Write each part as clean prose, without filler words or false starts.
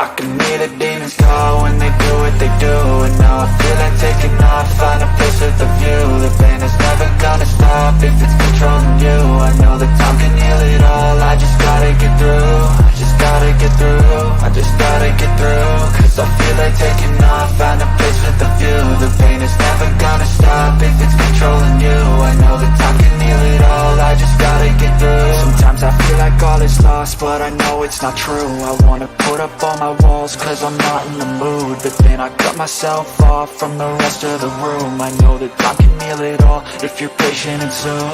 I can hear the demons call when they do what they do. And now I feel like taking off, find a place with a view. The pain is never gonna stop if it's controlling you. I know that time can heal it all, I just gotta get through. I just gotta get through, I just gotta get through. Cause I feel like taking off, find a place with a view. The pain is never gonna stop if it's controlling you. I know that time can heal it all, I just gotta get through. Sometimes I feel like all is lost, but I know it's not true. I wanna put up all my walls cause I'm not in the mood, but then I cut myself off from the rest of the room. I know that time can heal it all if you're patient and soon.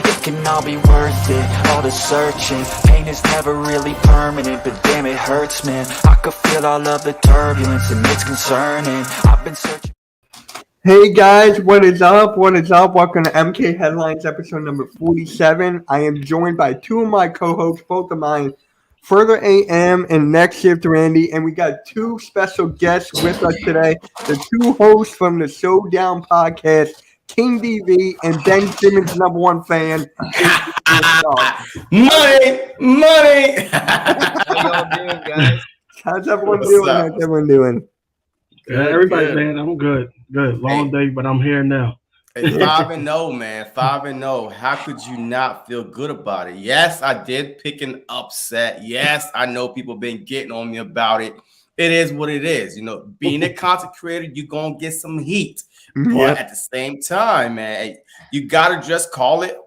It can all be worth it, all the searching. Pain is never really permanent, but damn it hurts, man. I could feel all of the turbulence and it's concerning. I've been searching. Hey guys, what is up? What is up? Welcome to MK Headlines episode number 47. I am joined by two of my co-hosts, both of mine, Further AM and Next Shift Randy, and we got two special guests with us today. The two hosts from the Showdown podcast, King DV and Ben Simmons' #1 fan. Money. How y'all doing, guys? How's everyone What's doing? up? How's everyone doing? Everybody, good. man, I'm good. Good. Long day, but I'm here now. Hey, 5-0, man. 5-0. How could you not feel good about it? Yes, I did pick an upset. Yes, I know people been getting on me about it. It is what it is. You know, being a content creator, you're going to get some heat. But at the same time, man, you got to just call it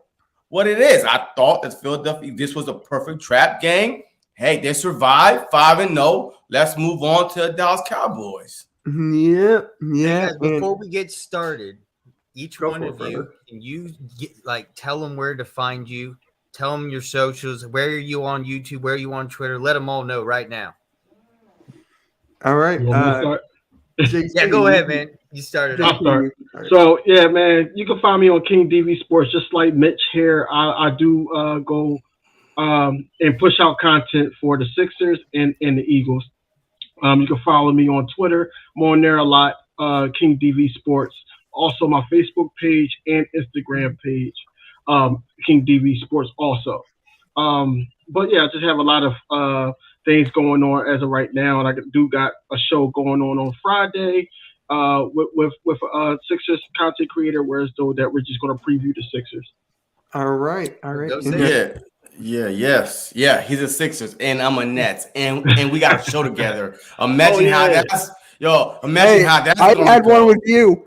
what it is. I thought that Philadelphia, this was a perfect trap game. Hey, they survived 5-0. Let's move on to the Dallas Cowboys. Yeah. Hey guys, before we get started, each Go one for it, of you, brother. can you tell them where to find you? Tell them your socials. Where are you on YouTube? Where are you on Twitter? Let them all know right now. All right. You want me to start? JC, Yeah, go ahead, man. You started. I'll start. So, yeah, man, you can find me on King DV Sports, just like Mitch here. I do go and push out content for the Sixers and the Eagles. You can follow me on Twitter. I'm on there a lot, King DV Sports. Also, my Facebook page and Instagram page, King DV Sports also. But, yeah, I just have a lot of things going on as of right now. And I do got a show going on Friday with Sixers content creator, whereas though that we're just going to preview the Sixers. All right. Go Sixers. Yeah. He's a Sixers, and I'm a Nets, and we got a show together. Imagine how that's how that's. I had one with you.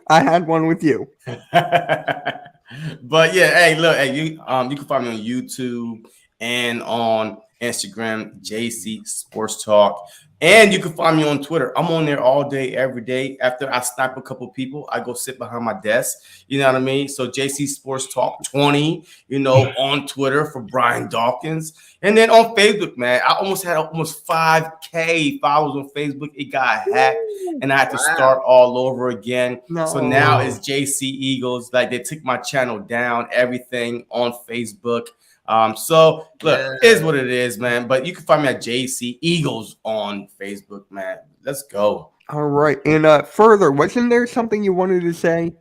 But yeah, hey, look, you can find me on YouTube and on Instagram, JC Sports Talk. And you can find me on Twitter. I'm on there all day, every day. After I snipe a couple people, I go sit behind my desk. You know what I mean? So JC Sports Talk 20, on Twitter for Brian Dawkins. And then on Facebook, man, I had almost 5K followers on Facebook. It got hacked, and I had to start all over again. So now it's JC Eagles. Like, they took my channel down, everything on Facebook. So look, it is what it is, man. But you can find me at JC Eagles on Facebook, man. Let's go. All right. And further, wasn't there something you wanted to say?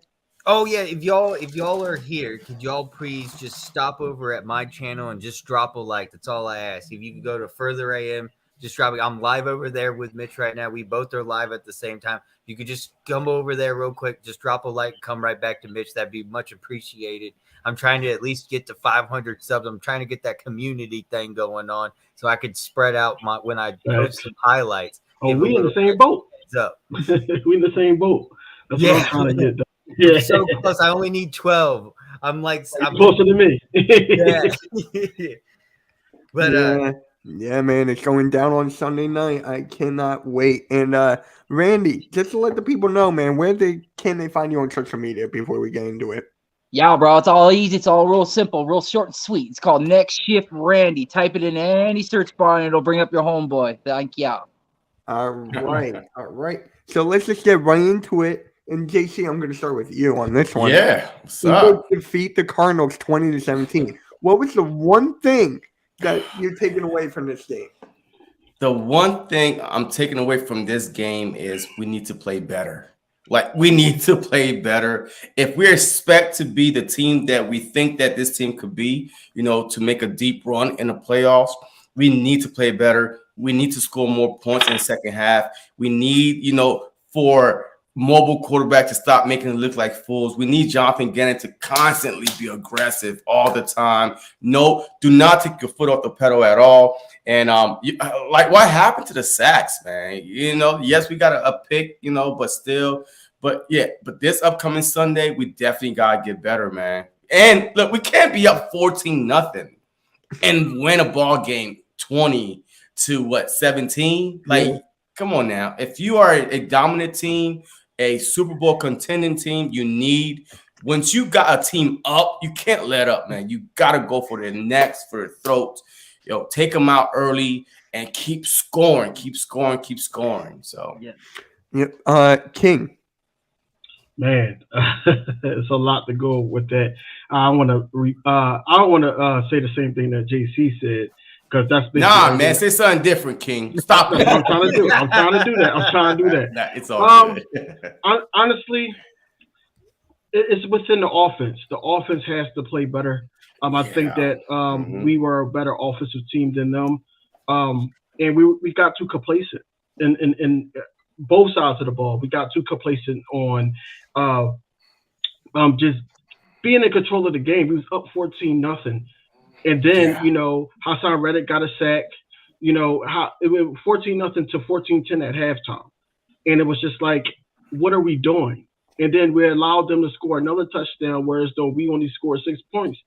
Oh yeah, if y'all are here, could y'all please just stop over at my channel and just drop a like? That's all I ask. If you can go to Further AM, just drop it. I'm live over there with Mitch right now. We both are live at the same time. You could just come over there real quick, just drop a like, come right back to Mitch. That'd be much appreciated. I'm trying to at least get to 500 subs. I'm trying to get that community thing going on so I could spread out when I post some highlights. Oh, we in the same boat. We in the same boat. That's what I'm trying to get done. Yeah. So close. I only need 12. I'm closer to me. Yeah. But yeah, man, it's going down on Sunday night. I cannot wait. And Randy, just to let the people know, man, can they find you on social media before we get into it? Yeah, bro, it's all easy. It's all real simple, real short and sweet. It's called Next Shift Randy. Type it in any search bar and it'll bring up your homeboy. Thank you. All right. So let's just get right into it. And JC, I'm going to start with you on this one. Yeah. What's Eagles up? defeat the Cardinals 20-17. What was the one thing that you're taking away from this game? The one thing I'm taking away from this game is we need to play better. Like, we need to play better. If we expect to be the team that we think that this team could be, to make a deep run in the playoffs, We need to play better. We need to score more points in the second half. We need, for mobile quarterback to stop making it look like fools. We need Jonathan Gannon to constantly be aggressive all the time. No, do not take your foot off the pedal at all. And what happened to the sacks, man? Yes, we got a pick, but still. But this upcoming Sunday, we definitely gotta get better, man. And look, we can't be up 14-0 and win a ball game 20-17. Like, come on now. If you are a dominant team, a Super Bowl contending team, once you got a team up, you can't let up, man. You gotta go for their necks, for their throats. Take them out early and keep scoring. So King. Man, it's a lot to go with that. I don't want to say the same thing that JC said, because that's man. Say something different, King. Stop it. I'm trying to do that. Nah, it's all good. Honestly, it's within the offense. The offense has to play better. I think that we were a better offensive team than them, and we got too complacent in both sides of the ball. We got too complacent on just being in control of the game. We was up 14-0, and then Hassan Reddick got a sack. How it went 14-0 to 14-10 at halftime, and it was just like, what are we doing? And then we allowed them to score another touchdown, whereas though we only scored 6 points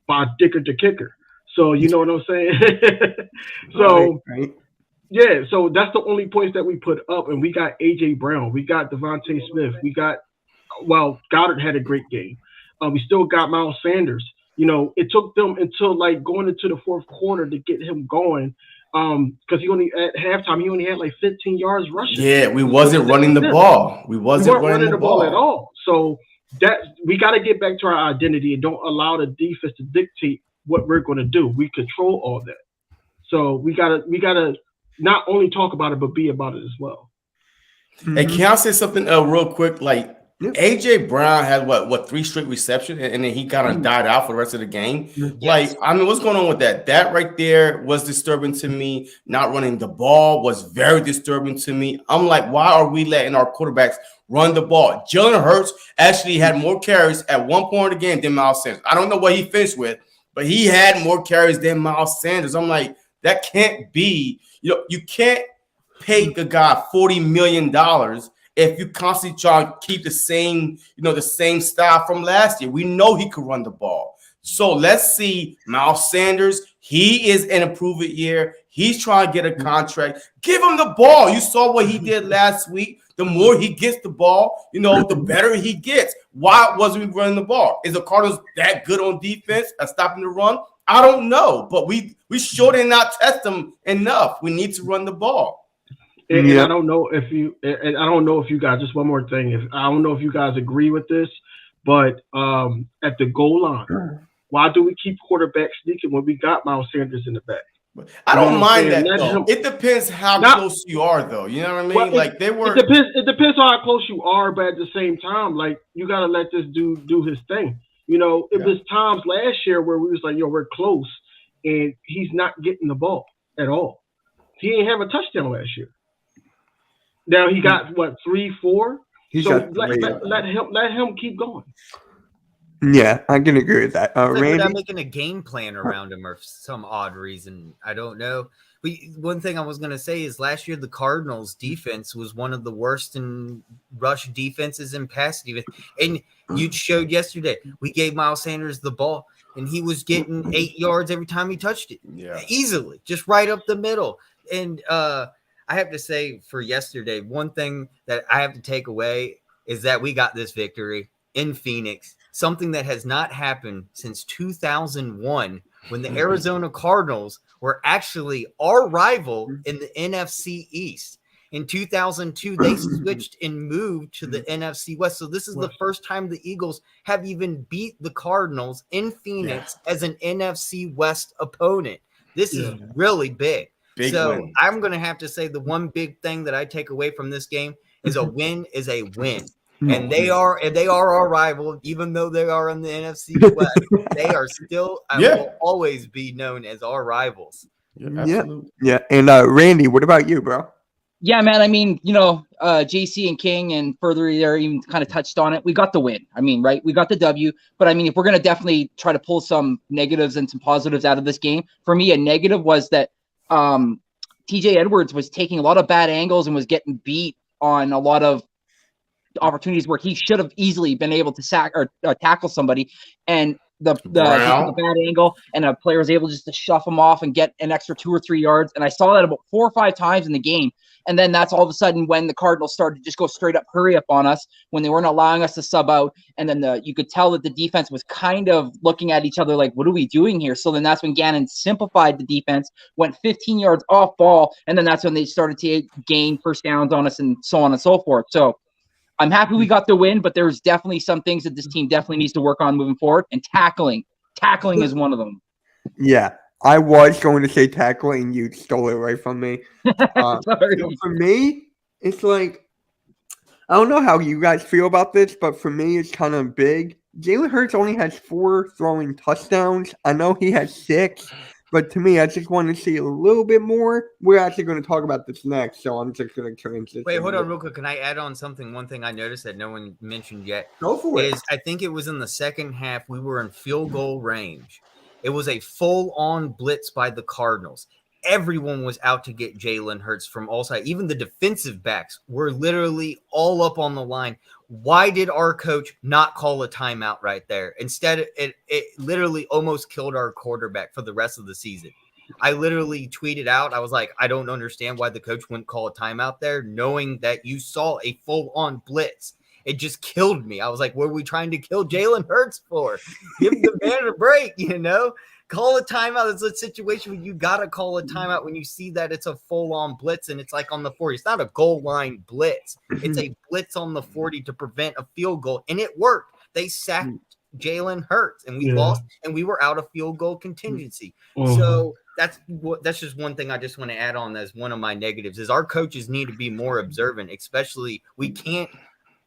by Dicker the kicker. So you know what I'm saying? So. Right. Yeah, so that's the only points that we put up, and we got A.J. Brown, we got Devontae Smith, Goddard had a great game. We still got Miles Sanders. It took them until going into the fourth quarter to get him going, because at halftime he only had 15 yards rushing. Yeah, we wasn't running the ball. We weren't running the ball at all. So that we got to get back to our identity and don't allow the defense to dictate what we're going to do. We control all that. So we gotta not only talk about it, but be about it as well. Hey, can I say something real quick? AJ Brown had what 3 straight receptions, and then he kind of died out for the rest of the game. Yes. What's going on with that? That right there was disturbing to me. Not running the ball was very disturbing to me. I'm like, why are we letting our quarterbacks run the ball? Jalen Hurts actually had more carries at one point in the game than Miles Sanders. I don't know what he finished with, but he had more carries than Miles Sanders. I'm like, that can't be. You can't pay the guy $40 million if you constantly try to keep the same style from last year. We know he could run the ball. So let's see Miles Sanders. He is in a prove-it year. He's trying to get a contract. Give him the ball. You saw what he did last week. The more he gets the ball, the better he gets. Why wasn't we running the ball? Is the Cardinals that good on defense at stopping the run? I don't know, but we sure did not test them enough. We need to run the ball. And I don't know if you guys, just one more thing. I don't know if you guys agree with this, but at the goal line, why do we keep quarterback sneaking when we got Miles Sanders in the back? I don't mind that though. It depends how close you are, though. You know what I mean? Well, it depends on how close you are, but at the same time, you gotta let this dude do his thing. It was times last year where we was like, we're close, and he's not getting the ball at all. He didn't have a touchdown last year. Now he got 3, 4. So let him keep going. Yeah, I can agree with that. We're Randy, not making a game plan around him or for some odd reason. I don't know. But one thing I was going to say is last year the Cardinals defense was one of the worst in rush defenses and pass defense. And you showed yesterday we gave Miles Sanders the ball and he was getting 8 yards every time he touched it. Yeah, easily, just right up the middle. And I have to say for yesterday, one thing that I have to take away is that we got this victory in Phoenix, something that has not happened since 2001 when the Arizona Cardinals were actually our rival in the NFC East. In 2002, they switched and moved to the NFC West. So this is the first time the Eagles have even beat the Cardinals in Phoenix as an NFC West opponent. This is really big. So win. I'm going to have to say the one big thing that I take away from this game is a win is a win. And they are our rival, even though they are in the NFC West. They are still will always be known as our rivals. Absolutely. Yeah. And Randy, what about you, bro? Yeah, man. I mean, JC and King and further there even kind of touched on it. We got the win. I mean, right? We got the W. But I mean, if we're going to definitely try to pull some negatives and some positives out of this game, for me, a negative was that TJ Edwards was taking a lot of bad angles and was getting beat on a lot of opportunities where he should have easily been able to sack or tackle somebody. And he took a bad angle, and a player was able just to shove him off and get an extra 2 or 3 yards. And I saw that about 4 or 5 times in the game. And then that's all of a sudden when the Cardinals started to just go straight up hurry up on us, when they weren't allowing us to sub out. And then you could tell that the defense was kind of looking at each other like, what are we doing here? So then that's when Gannon simplified the defense, went 15 yards off ball. And then that's when they started to gain first downs on us and so on and so forth. So I'm happy we got the win, but there's definitely some things that this team definitely needs to work on moving forward. And tackling is one of them. Yeah. I was going to say tackling, you stole it right from me. Sorry. So for me, it's like, I don't know how you guys feel about this, but for me, it's kind of big. Jalen Hurts only has 4 throwing touchdowns. I know he has 6, but to me, I just want to see a little bit more. We're actually going to talk about this next, so I'm just going to transition. Wait, hold on real quick. Can I add on something? One thing I noticed that no one mentioned yet. Go for it. I think it was in the second half, we were in field goal range. It was a full-on blitz by the Cardinals. Everyone was out to get Jalen Hurts from all sides. Even the defensive backs were literally all up on the line. Why did our coach not call a timeout right there? Instead, it literally almost killed our quarterback for the rest of the season. I literally tweeted out, I was like, I don't understand why the coach wouldn't call a timeout there, knowing that you saw a full-on blitz. It just killed me. I was like, what are we trying to kill Jalen Hurts for? Give the man a break, Call a timeout. It's a situation where you got to call a timeout when you see that it's a full-on blitz and it's like on the 40. It's not a goal line blitz. It's a blitz on the 40 to prevent a field goal, and it worked. They sacked Jalen Hurts, and we lost, and we were out of field goal contingency. So that's just one thing I just want to add on as one of my negatives is our coaches need to be more observant, especially we can't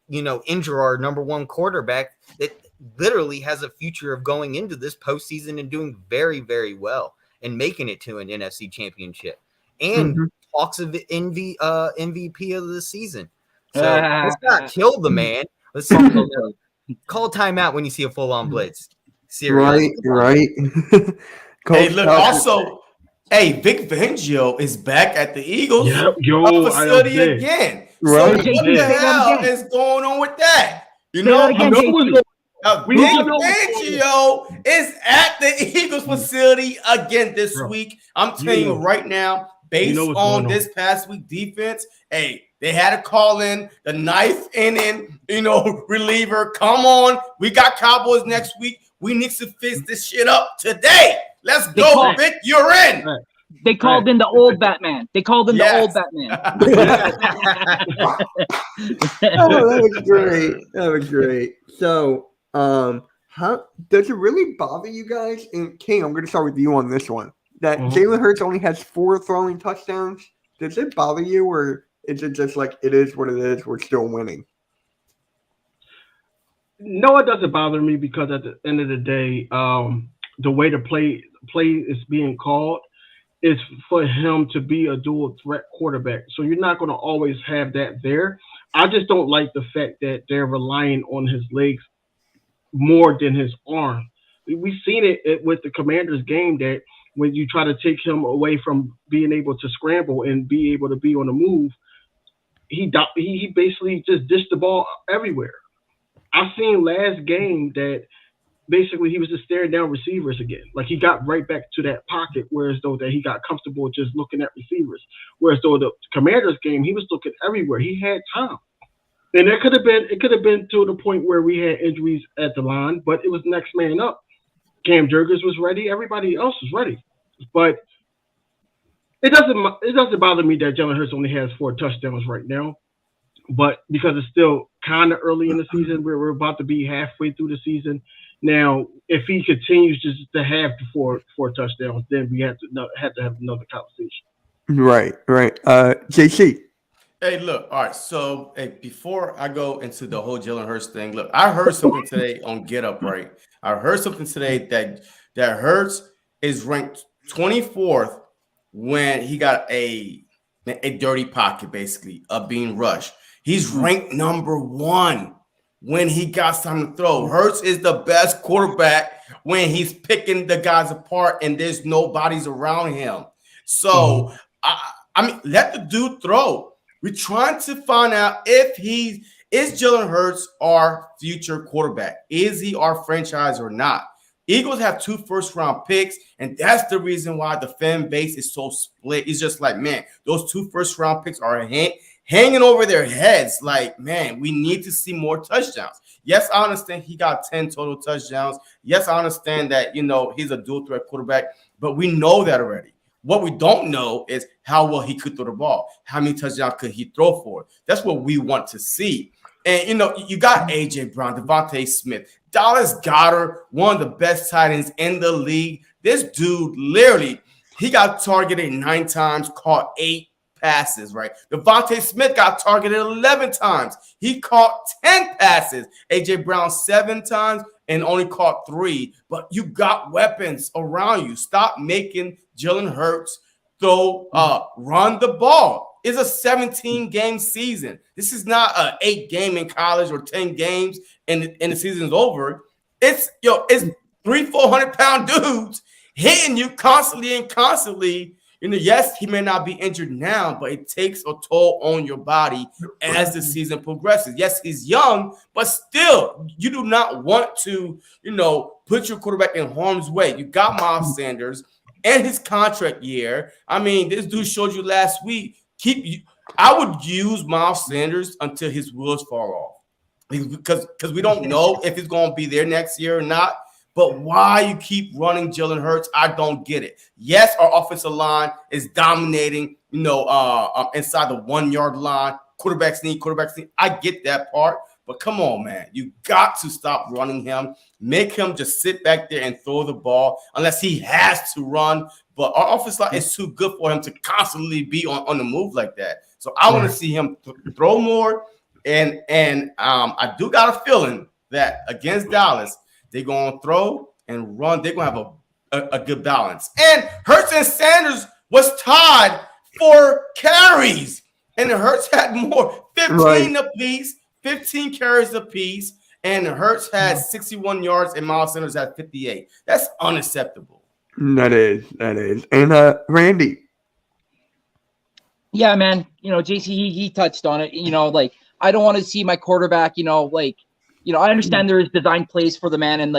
injure our number one quarterback that literally has a future of going into this postseason and doing very, very well and making it to an NFC championship and talks of MVP of the season. So let's not kill the man. Let's call timeout when you see a full-on blitz. Seriously. Right. Hey, look, also, Vic Fangio is back at the Eagles facility again. Right. So what the hell is going on with that? Vic Fangio is at the Eagles facility again this week. I'm telling you right now, based on this past week defense, they had to call in the ninth inning, reliever. Come on. We got Cowboys next week. We need to fix this shit up today. Let's go, Vic. You're in. Right. They called in the old Batman. The old Batman. That was great. So, how does it really bother you guys? And King, I'm going to start with you on this one. That Jalen Hurts only has 4 throwing touchdowns. Does it bother you, or is it just like it is what it is? We're still winning. No, it doesn't bother me because at the end of the day, the way the play is being called is for him to be a dual threat quarterback. So you're not going to always have that there. I just don't like the fact that they're relying on his legs more than his arm. We've seen it with the Commanders game that when you try to take him away from being able to scramble and be able to be on the move, he basically just dished the ball everywhere. I've seen last game that basically he was just staring down receivers again. Like he got right back to that pocket, whereas though that he got comfortable just looking at receivers. Whereas though the Commanders game, he was looking everywhere. He had time. And it could have been to the point where we had injuries at the line, but it was next man up. Cam Jurgens was ready. Everybody else was ready. But it doesn't bother me that Jalen Hurts only has 4 touchdowns right now. But because it's still kind of early in the season, we're about to be halfway through the season. Now, if he continues just to have the four touchdowns, then we have to have another conversation. Right. JC. Hey, look. All right. So, before I go into the whole Jalen Hurts thing, look, I heard something today on Get Up. Right. I heard something today that Hurts is ranked 24th when he got a dirty pocket, basically, of being rushed. He's ranked number 1 when he got time to throw. Hurts is the best quarterback when he's picking the guys apart and there's nobody's around him. So, I mean, let the dude throw. We're trying to find out if is Jalen Hurts our future quarterback? Is he our franchise or not? Eagles have 2 first-round picks, and that's the reason why the fan base is so split. It's just like, man, those 2 first-round picks are hanging over their heads. Like, man, we need to see more touchdowns. Yes, I understand he got 10 total touchdowns. Yes, I understand that, he's a dual-threat quarterback, but we know that already. What we don't know is how well he could throw the ball. How many touchdowns could he throw for? That's what we want to see. And, you got A.J. Brown, Devontae Smith, Dallas Goedert, one of the best tight ends in the league. This dude, literally, he got targeted 9 times, caught 8 passes, right? Devontae Smith got targeted 11 times. He caught 10 passes. A.J. Brown 7 times and only caught 3. But you got weapons around you. Stop making Jalen Hurts run the ball. It's a 17-game season. This is not an 8-game in college or 10 games and the season's over. It's 300-400-pound dudes hitting you constantly. Yes, he may not be injured now, but it takes a toll on your body as the season progresses. Yes, he's young, but still, you do not want to, put your quarterback in harm's way. You got Miles Sanders and his contract year. I mean, this dude showed you last week. I would use Miles Sanders until his wheels fall off, because we don't know if he's going to be there next year or not. But why you keep running Jalen Hurts, I don't get it. Yes, our offensive line is dominating, inside the 1-yard line. Quarterbacks need. I get that part. But come on, man. You got to stop running him. Make him just sit back there and throw the ball unless he has to run. But our offensive line is too good for him to constantly be on the move like that. So I want to see him throw more. And I do got a feeling that against Dallas, they're going to throw and run. They're going to have a good balance. And Hurts and Sanders was tied for carries. And Hurts had more, 15 apiece, 15 carries apiece. And Hurts had 61 yards and Miles Sanders had 58. That's unacceptable. That is. And Randy. Yeah, man. JC, he touched on it. I don't want to see my quarterback, I understand there is design plays for the man, and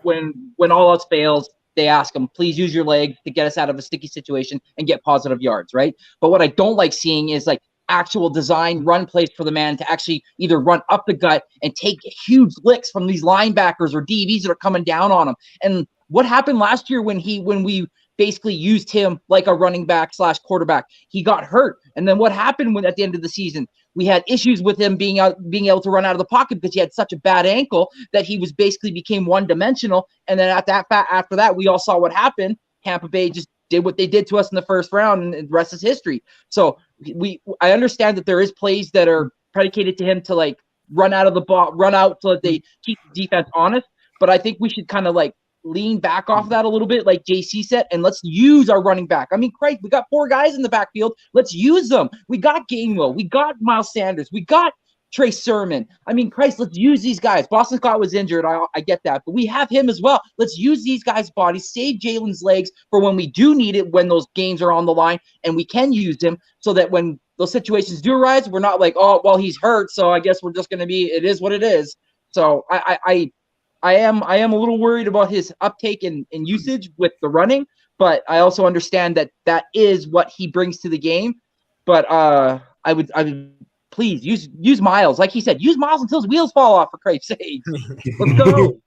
when all else fails, they ask him, please use your leg to get us out of a sticky situation and get positive yards, right? But what I don't like seeing is actual design run plays for the man to actually either run up the gut and take huge licks from these linebackers or DBs that are coming down on him. And what happened last year when we basically used him like a running back / quarterback? He got hurt. And then what happened at the end of the season? We had issues with him being able to run out of the pocket because he had such a bad ankle that he was basically became one-dimensional. And then after that, we all saw what happened. Tampa Bay just did what they did to us in the first round, and the rest is history. So I understand that there is plays that are predicated to him to run out of the ball, run out so that they keep the defense honest. But I think we should kind of lean back off that a little bit, like JC said, and let's use our running back. I mean, Christ, we got 4 guys in the backfield. Let's use them. We got Gainwell. We got Miles Sanders. We got Trey Sermon. I mean, Christ, let's use these guys. Boston Scott was injured. I get that, but we have him as well. Let's use these guys' bodies, save Jalen's legs for when we do need it, when those games are on the line, and we can use him so that when those situations do arise, we're not like, oh, well, he's hurt, so I guess we're just going to be, it is what it is. So I am a little worried about his uptake and usage with the running, but I also understand that is what he brings to the game. But I would please use Miles, like he said, use Miles until his wheels fall off, for Christ's sake. Let's go.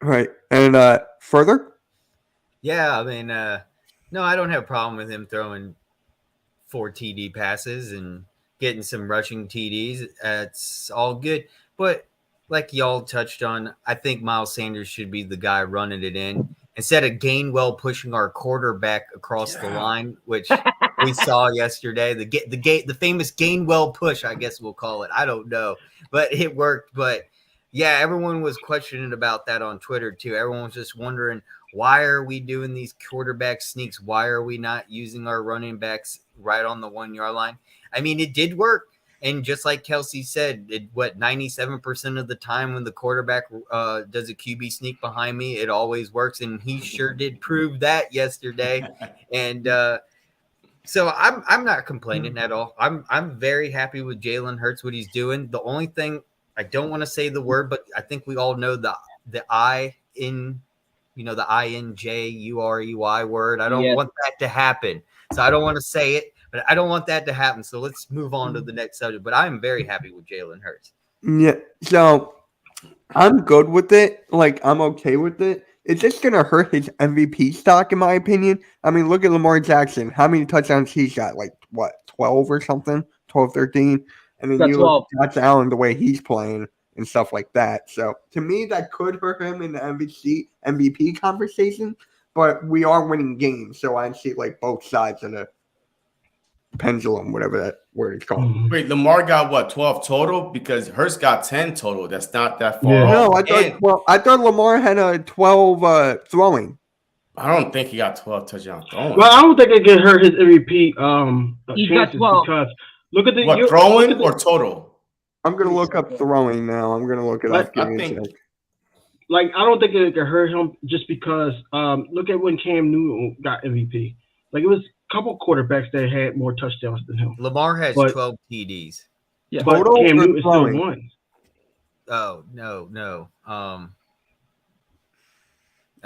Right, and further. Yeah, I mean, no, I don't have a problem with him throwing 4 TD passes and getting some rushing TDs. It's all good, but like y'all touched on, I think Miles Sanders should be the guy running it in instead of Gainwell pushing our quarterback across the line, which we saw yesterday. The famous Gainwell push, I guess we'll call it. I don't know, but it worked. But yeah, everyone was questioning about that on Twitter too. Everyone was just wondering why are we doing these quarterback sneaks? Why are we not using our running backs right on the 1 yard line? I mean, it did work. And just like Kelsey said, 97% of the time when the quarterback does a QB sneak behind me, it always works. And he sure did prove that yesterday. And so I'm not complaining at all. I'm very happy with Jalen Hurts, what he's doing. The only thing, I don't want to say the word, but I think we all know the INJUREY word. I don't want that to happen. So I don't want to say it. But I don't want that to happen. So let's move on to the next subject. But I'm very happy with Jalen Hurts. Yeah, so I'm good with it. Like, I'm okay with it. It's just going to hurt his MVP stock, in my opinion. I mean, look at Lamar Jackson. How many touchdowns he's got? Like, what, 12 or something? 12, 13? And then you look at Josh Allen, the way he's playing and stuff like that. So, to me, that could hurt him in the MVP conversation. But we are winning games. So, I see, like, both sides of the pendulum, whatever that word is called. Wait, Lamar got what, 12 total? Because Hurts got 10 total. That's not that far off. No, I thought Lamar had a 12 throwing. I don't think he got 12 touchdowns throwing. Well, I don't think it can hurt his MVP He's got chances 12. because look at the throwing or total? I'm gonna look up throwing now. I'm gonna look it up. I don't think it can hurt him just because look at when Cam Newton got MVP. Like, it was a couple quarterbacks that had more touchdowns than him. Lamar has 12 TDs. Yeah, but Cam Newton still won. Oh, no. I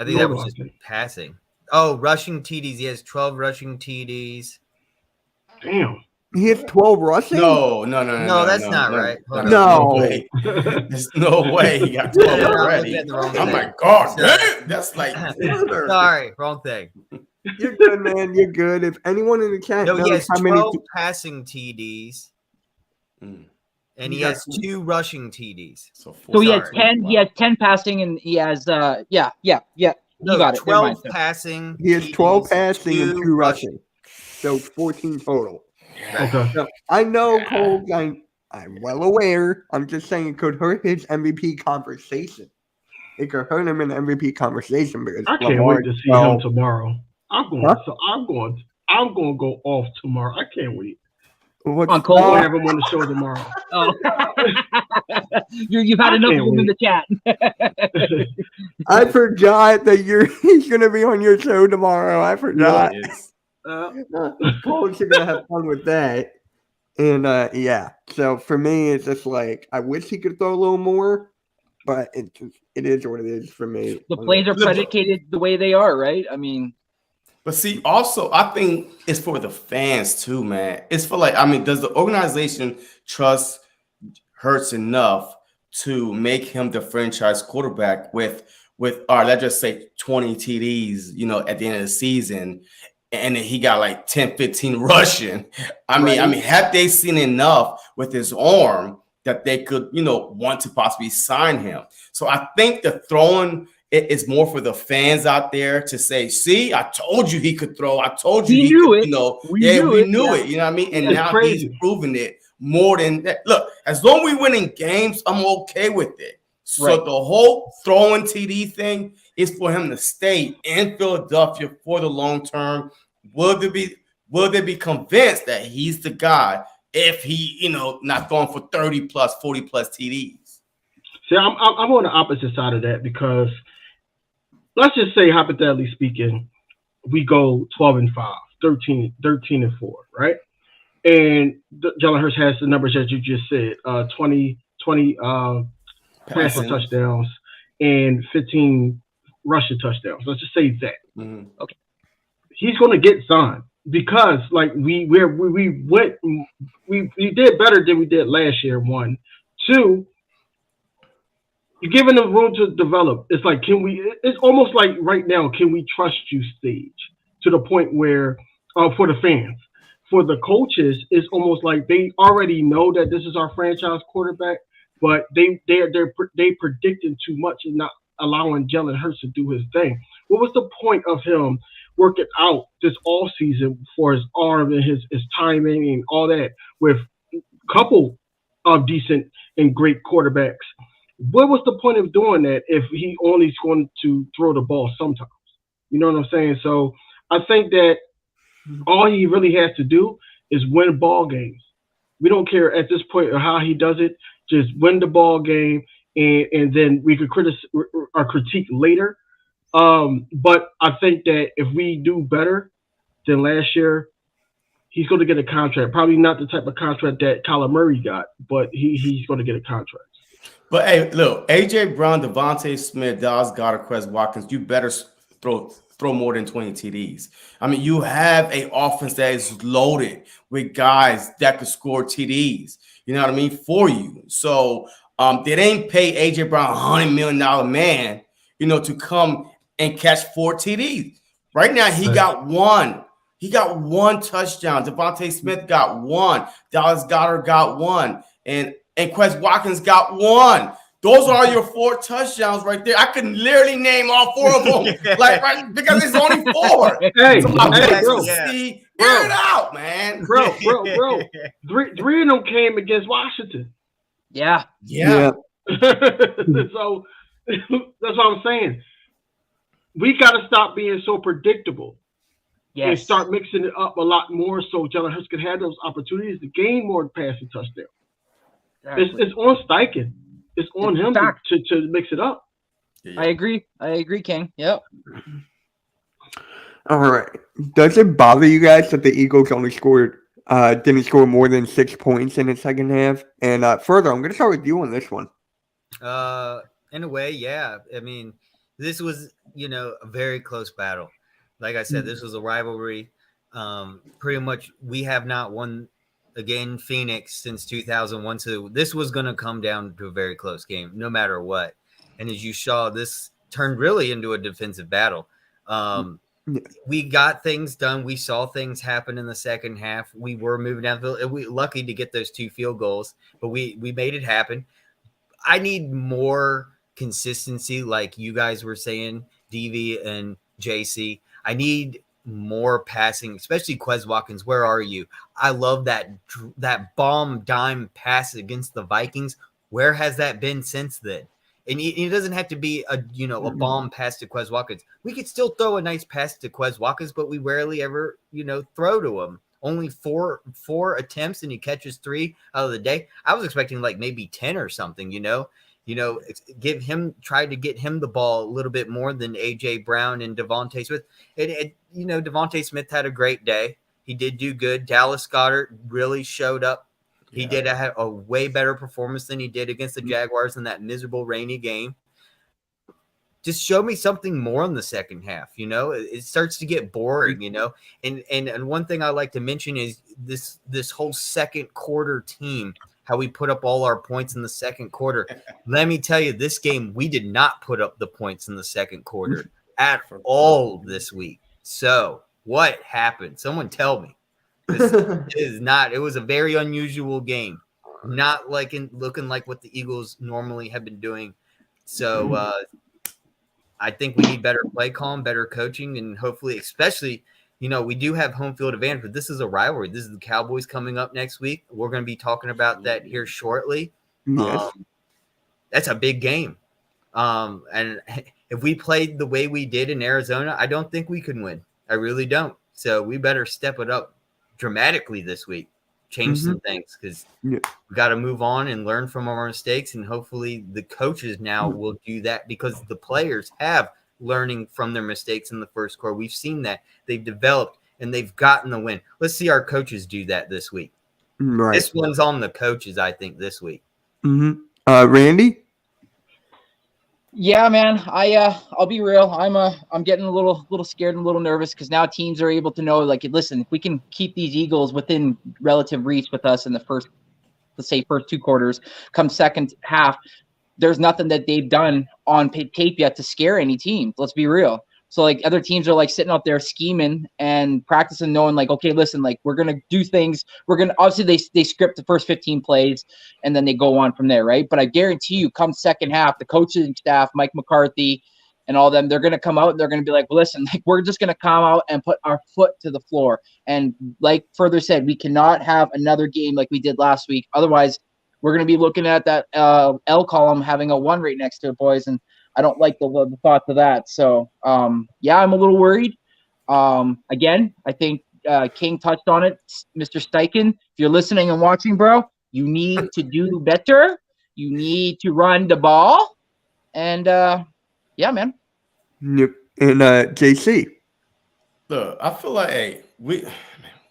think that was just passing. Oh, rushing TDs. He has 12 rushing TDs. Damn. He has 12 rushing? No, that's not right. No. There's no way he got 12 already. Oh my God. Damn. That's like. Sorry, wrong thing. You're good, man. You're good. If anyone in the chat knows he has how 12 many passing TDs, and he has 2 rushing TDs. So he has 10. Wow. He has 10 passing, and he has yeah. You got it. 12 passing. He has 12 passing and 2 rushing. So 14 total. Okay. So I know, Cole. I'm well aware. I'm just saying it could hurt his MVP conversation. It could hurt him in the MVP conversation because I can't wait to see him tomorrow. I'm going to go off tomorrow. I can't wait. On Cole? I'll have him on the show tomorrow. Oh. You've had enough of him in the chat. I forgot that he's going to be on your show tomorrow. I forgot. Cole's going to have fun with that. And, so for me, it's just like, I wish he could throw a little more, but it is what it is for me. The plays are predicated the way they are, right? I mean. But see, also, I think it's for the fans too, man. It's for does the organization trust Hurts enough to make him the franchise quarterback with let's just say 20 TDs, at the end of the season, and then he got like 10, 15 rushing. I mean, have they seen enough with his arm that they could, want to possibly sign him? So I think the throwing it's more for the fans out there to say, see, I told you he could throw. I told you he knew it. We knew it. You know what I mean? And now he's proven it more than that. Look, as long as we winning games, I'm okay with it. So the whole throwing TD thing is for him to stay in Philadelphia for the long term. Will they be convinced that he's the guy if he, not throwing for 30 plus, 40 plus TDs? See, I'm on the opposite side of that because let's just say, hypothetically speaking, we go 12-5, 13-4, right? And Jalen Hurts has the numbers that you just said, 20 passing touchdowns and 15 rushing touchdowns. Let's just say that. Mm-hmm. Okay. He's going to get signed because, we did better than we did last year. 1, 2. You're giving them room to develop. It's like, it's almost like right now, can we trust you stage to the point where, for the fans, for the coaches, it's almost like they already know that this is our franchise quarterback, but they predicting too much and not allowing Jalen Hurts to do his thing. What was the point of him working out this all season for his arm and his timing and all that with a couple of decent and great quarterbacks? What was the point of doing that if he only is going to throw the ball sometimes? You know what I'm saying? So I think that all he really has to do is win ball games. We don't care at this point or how he does it. Just win the ball game, and then we could critique later. But I think that if we do better than last year, he's going to get a contract. Probably not the type of contract that Kyler Murray got, but he's going to get a contract. But hey, look, AJ Brown, Devontae Smith, Dallas Goedert, Quez Watkins, you better throw more than 20 TDs. I mean, you have an offense that is loaded with guys that could score TDs. You know what I mean, for you. So they didn't pay AJ Brown $100 million man, to come and catch 4 TDs. Right now, he got one. He got 1 touchdown. Devontae Smith got 1. Dallas Goedert got 1. And Quez Watkins got 1. Those are your 4 touchdowns right there. I can literally name all 4 of them, because it's only 4. Hey, so I bro, see, air it out, man. Bro. 3 of them came against Washington. Yeah. So that's what I'm saying. We got to stop being so predictable. Yes. And start mixing it up a lot more so Jalen Hurts can have those opportunities to gain more passing touchdowns. Exactly. It's on Steichen. It's on him to mix it up. I agree, King. Yep. All right. Does it bother you guys that the Eagles only didn't score more than 6 points in the second half? And further, I'm going to start with you on this one. In a way, yeah. I mean, this was, a very close battle. Like I said, this was a rivalry. Pretty much, we have not won again Phoenix since 2001. So this was going to come down to a very close game, no matter what. And as you saw, this turned really into a defensive battle. We got things done. We saw things happen in the second half. We were moving down the field. We lucky to get those 2 field goals, but we made it happen. I need more consistency, like you guys were saying, DV and JC. I need more passing, especially Quez Watkins. Where are you? I love that bomb dime pass against the Vikings. Where has that been since then? And it doesn't have to be a bomb pass to Quez Watkins. We could still throw a nice pass to Quez Watkins, but we rarely ever throw to him. Only four attempts, and he catches 3 out of the day. I was expecting like maybe 10 or something. Try to get him the ball a little bit more than AJ Brown and Devontae Smith. Devontae Smith had a great day. He did do good. Dallas Goedert really showed up. He did have a way better performance than he did against the Jaguars in that miserable rainy game. Just show me something more in the second half. It starts to get boring, and one thing I like to mention is this whole second quarter team, how we put up all our points in the second quarter. Let me tell you, this game, we did not put up the points in the second quarter at all this week. So what happened? Someone tell me. It was a very unusual game. Not looking like what the Eagles normally have been doing. So I think we need better play calm, better coaching, and hopefully, especially, we do have home field advantage, but this is a rivalry. This is the Cowboys coming up next week. We're going to be talking about that here shortly. Yes. That's a big game. And if we played the way we did in Arizona, I don't think we can win. I really don't. So we better step it up dramatically this week, change some things, because we got to move on and learn from our mistakes. And hopefully the coaches now will do that, because the players have learning from their mistakes in the first quarter. We've seen that. They've developed and they've gotten the win. Let's see our coaches do that this week. Right. This one's on the coaches, I think, this week. Randy? Yeah, man. I'll be real. I'm getting a little scared and a little nervous, because now teams are able to know, listen, if we can keep these Eagles within relative reach with us in the first 2 quarters, come second half, there's nothing that they've done on tape yet to scare any team. Let's be real. So other teams are sitting out there scheming and practicing, knowing okay, listen, we're going to do things. We're going to, obviously they script the first 15 plays and then they go on from there. Right. But I guarantee you, come second half, the coaching staff, Mike McCarthy and all them, they're going to come out and they're going to be well, listen, we're just going to come out and put our foot to the floor. And like further said, we cannot have another game like we did last week. Otherwise we're going to be looking at that L column having a 1 right next to it, boys. And I don't like the thoughts of that. So yeah, I'm a little worried. Again, I think King touched on it. Mr. Steichen, if you're listening and watching, bro, you need to do better. You need to run the ball. And yeah, man. Yep. And JC. Look, I feel like, hey,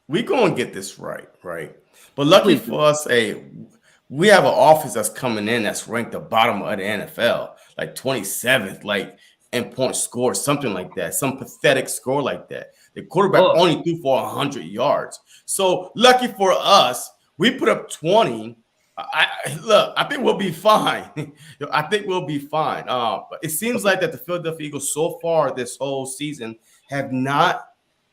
we gonna get this right? But lucky for us, hey, we have an offense that's coming in that's ranked the bottom of the NFL, like 27th, like in points scored, something like that, some pathetic score like that. The quarterback only threw for 100 yards. So lucky for us, we put up 20. I think we'll be fine. I think we'll be fine. But it seems like that the Philadelphia Eagles so far this whole season have not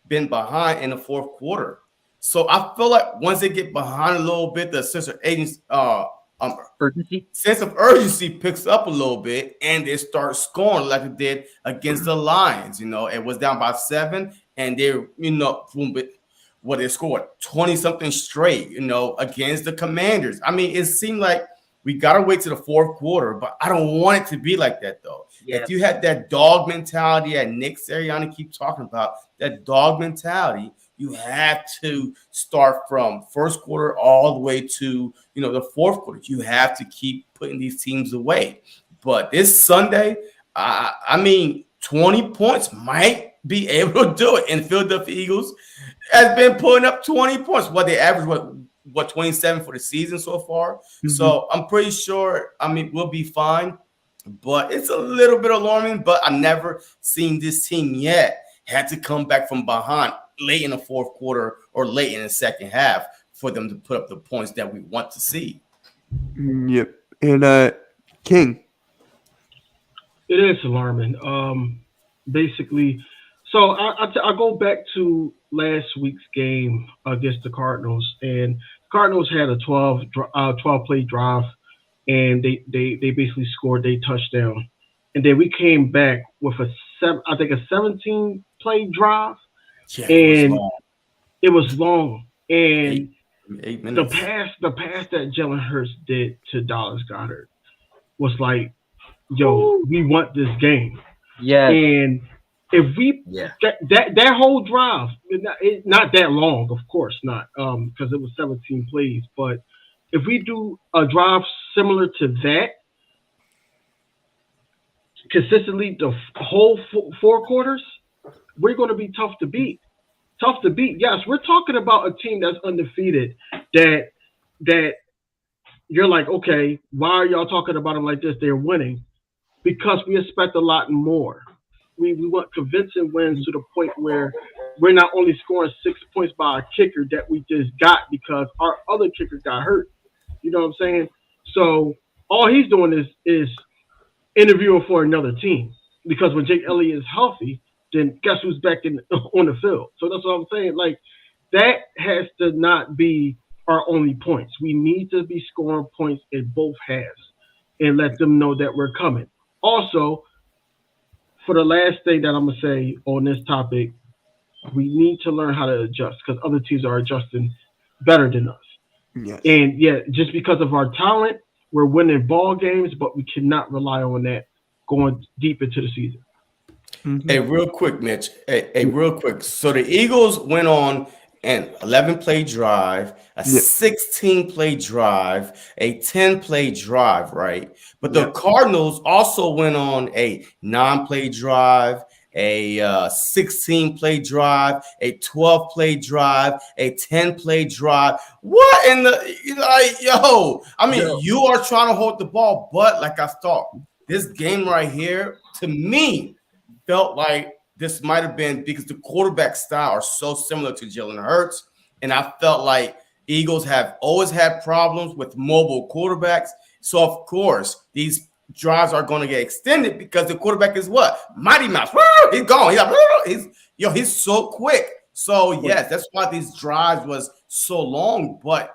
been behind in the fourth quarter. So I feel like once they get behind a little bit, the sense of urgency picks up a little bit, and they start scoring like it did against the Lions. It was down by 7, and they, they scored 20-something straight, against the Commanders. I mean, it seemed like we got to wait to the fourth quarter, but I don't want it to be like that, though. Yes. If you had that dog mentality that Nick Sirianni keeps talking about, that dog mentality, you have to start from first quarter all the way to, the fourth quarter. You have to keep putting these teams away. But this Sunday, I mean, 20 points might be able to do it. And Philadelphia Eagles has been putting up 20 points. They average, 27 for the season so far. Mm-hmm. So I'm pretty sure, we'll be fine. But it's a little bit alarming. But I've never seen this team yet had to come back from behind late in the fourth quarter or late in the second half for them to put up the points that we want to see. Yep. And King. It is alarming. Basically, so I go back to last week's game against the Cardinals, and Cardinals had a 12 play drive, and they basically scored a touchdown, and then we came back with a 17 play drive. Yeah, and it was long. And 8 minutes. The pass that Jalen Hurts did to Dallas Goedert was like, yo, we want this game. Yeah. And if we that whole drive, not that long, of course not, because it was 17 plays. But if we do a drive similar to that consistently, the whole four quarters, we're going to be tough to beat. Yes, we're talking about a team that's undefeated. That you're like, okay, why are y'all talking about them like this? They're winning because we expect a lot more. We want convincing wins to the point where we're not only scoring 6 points by a kicker that we just got because our other kicker got hurt. You know what I'm saying? So all he's doing is interviewing for another team because when Jake Elliott is healthy, then guess who's back on the field? So that's what I'm saying. Like, that has to not be our only points. We need to be scoring points in both halves and let them know that we're coming. Also, for the last thing that I'm going to say on this topic, we need to learn how to adjust because other teams are adjusting better than us. Yes. And, just because of our talent, we're winning ball games, but we cannot rely on that going deep into the season. Mm-hmm. Hey, real quick, Mitch. Hey, real quick. So the Eagles went on an 11-play drive, a 16-play drive, a 10-play drive, right? But the Cardinals also went on a 9-play drive, a 16-play drive, a 12-play drive, a 10-play drive. What in the you are trying to hold the ball, but like I thought, this game right here, to me, felt like this might have been because the quarterback style are so similar to Jalen Hurts. And I felt like Eagles have always had problems with mobile quarterbacks. So, of course, these drives are going to get extended because the quarterback is what? Mighty Mouse. He's gone. He's so quick. So, yes, that's why these drives was so long. But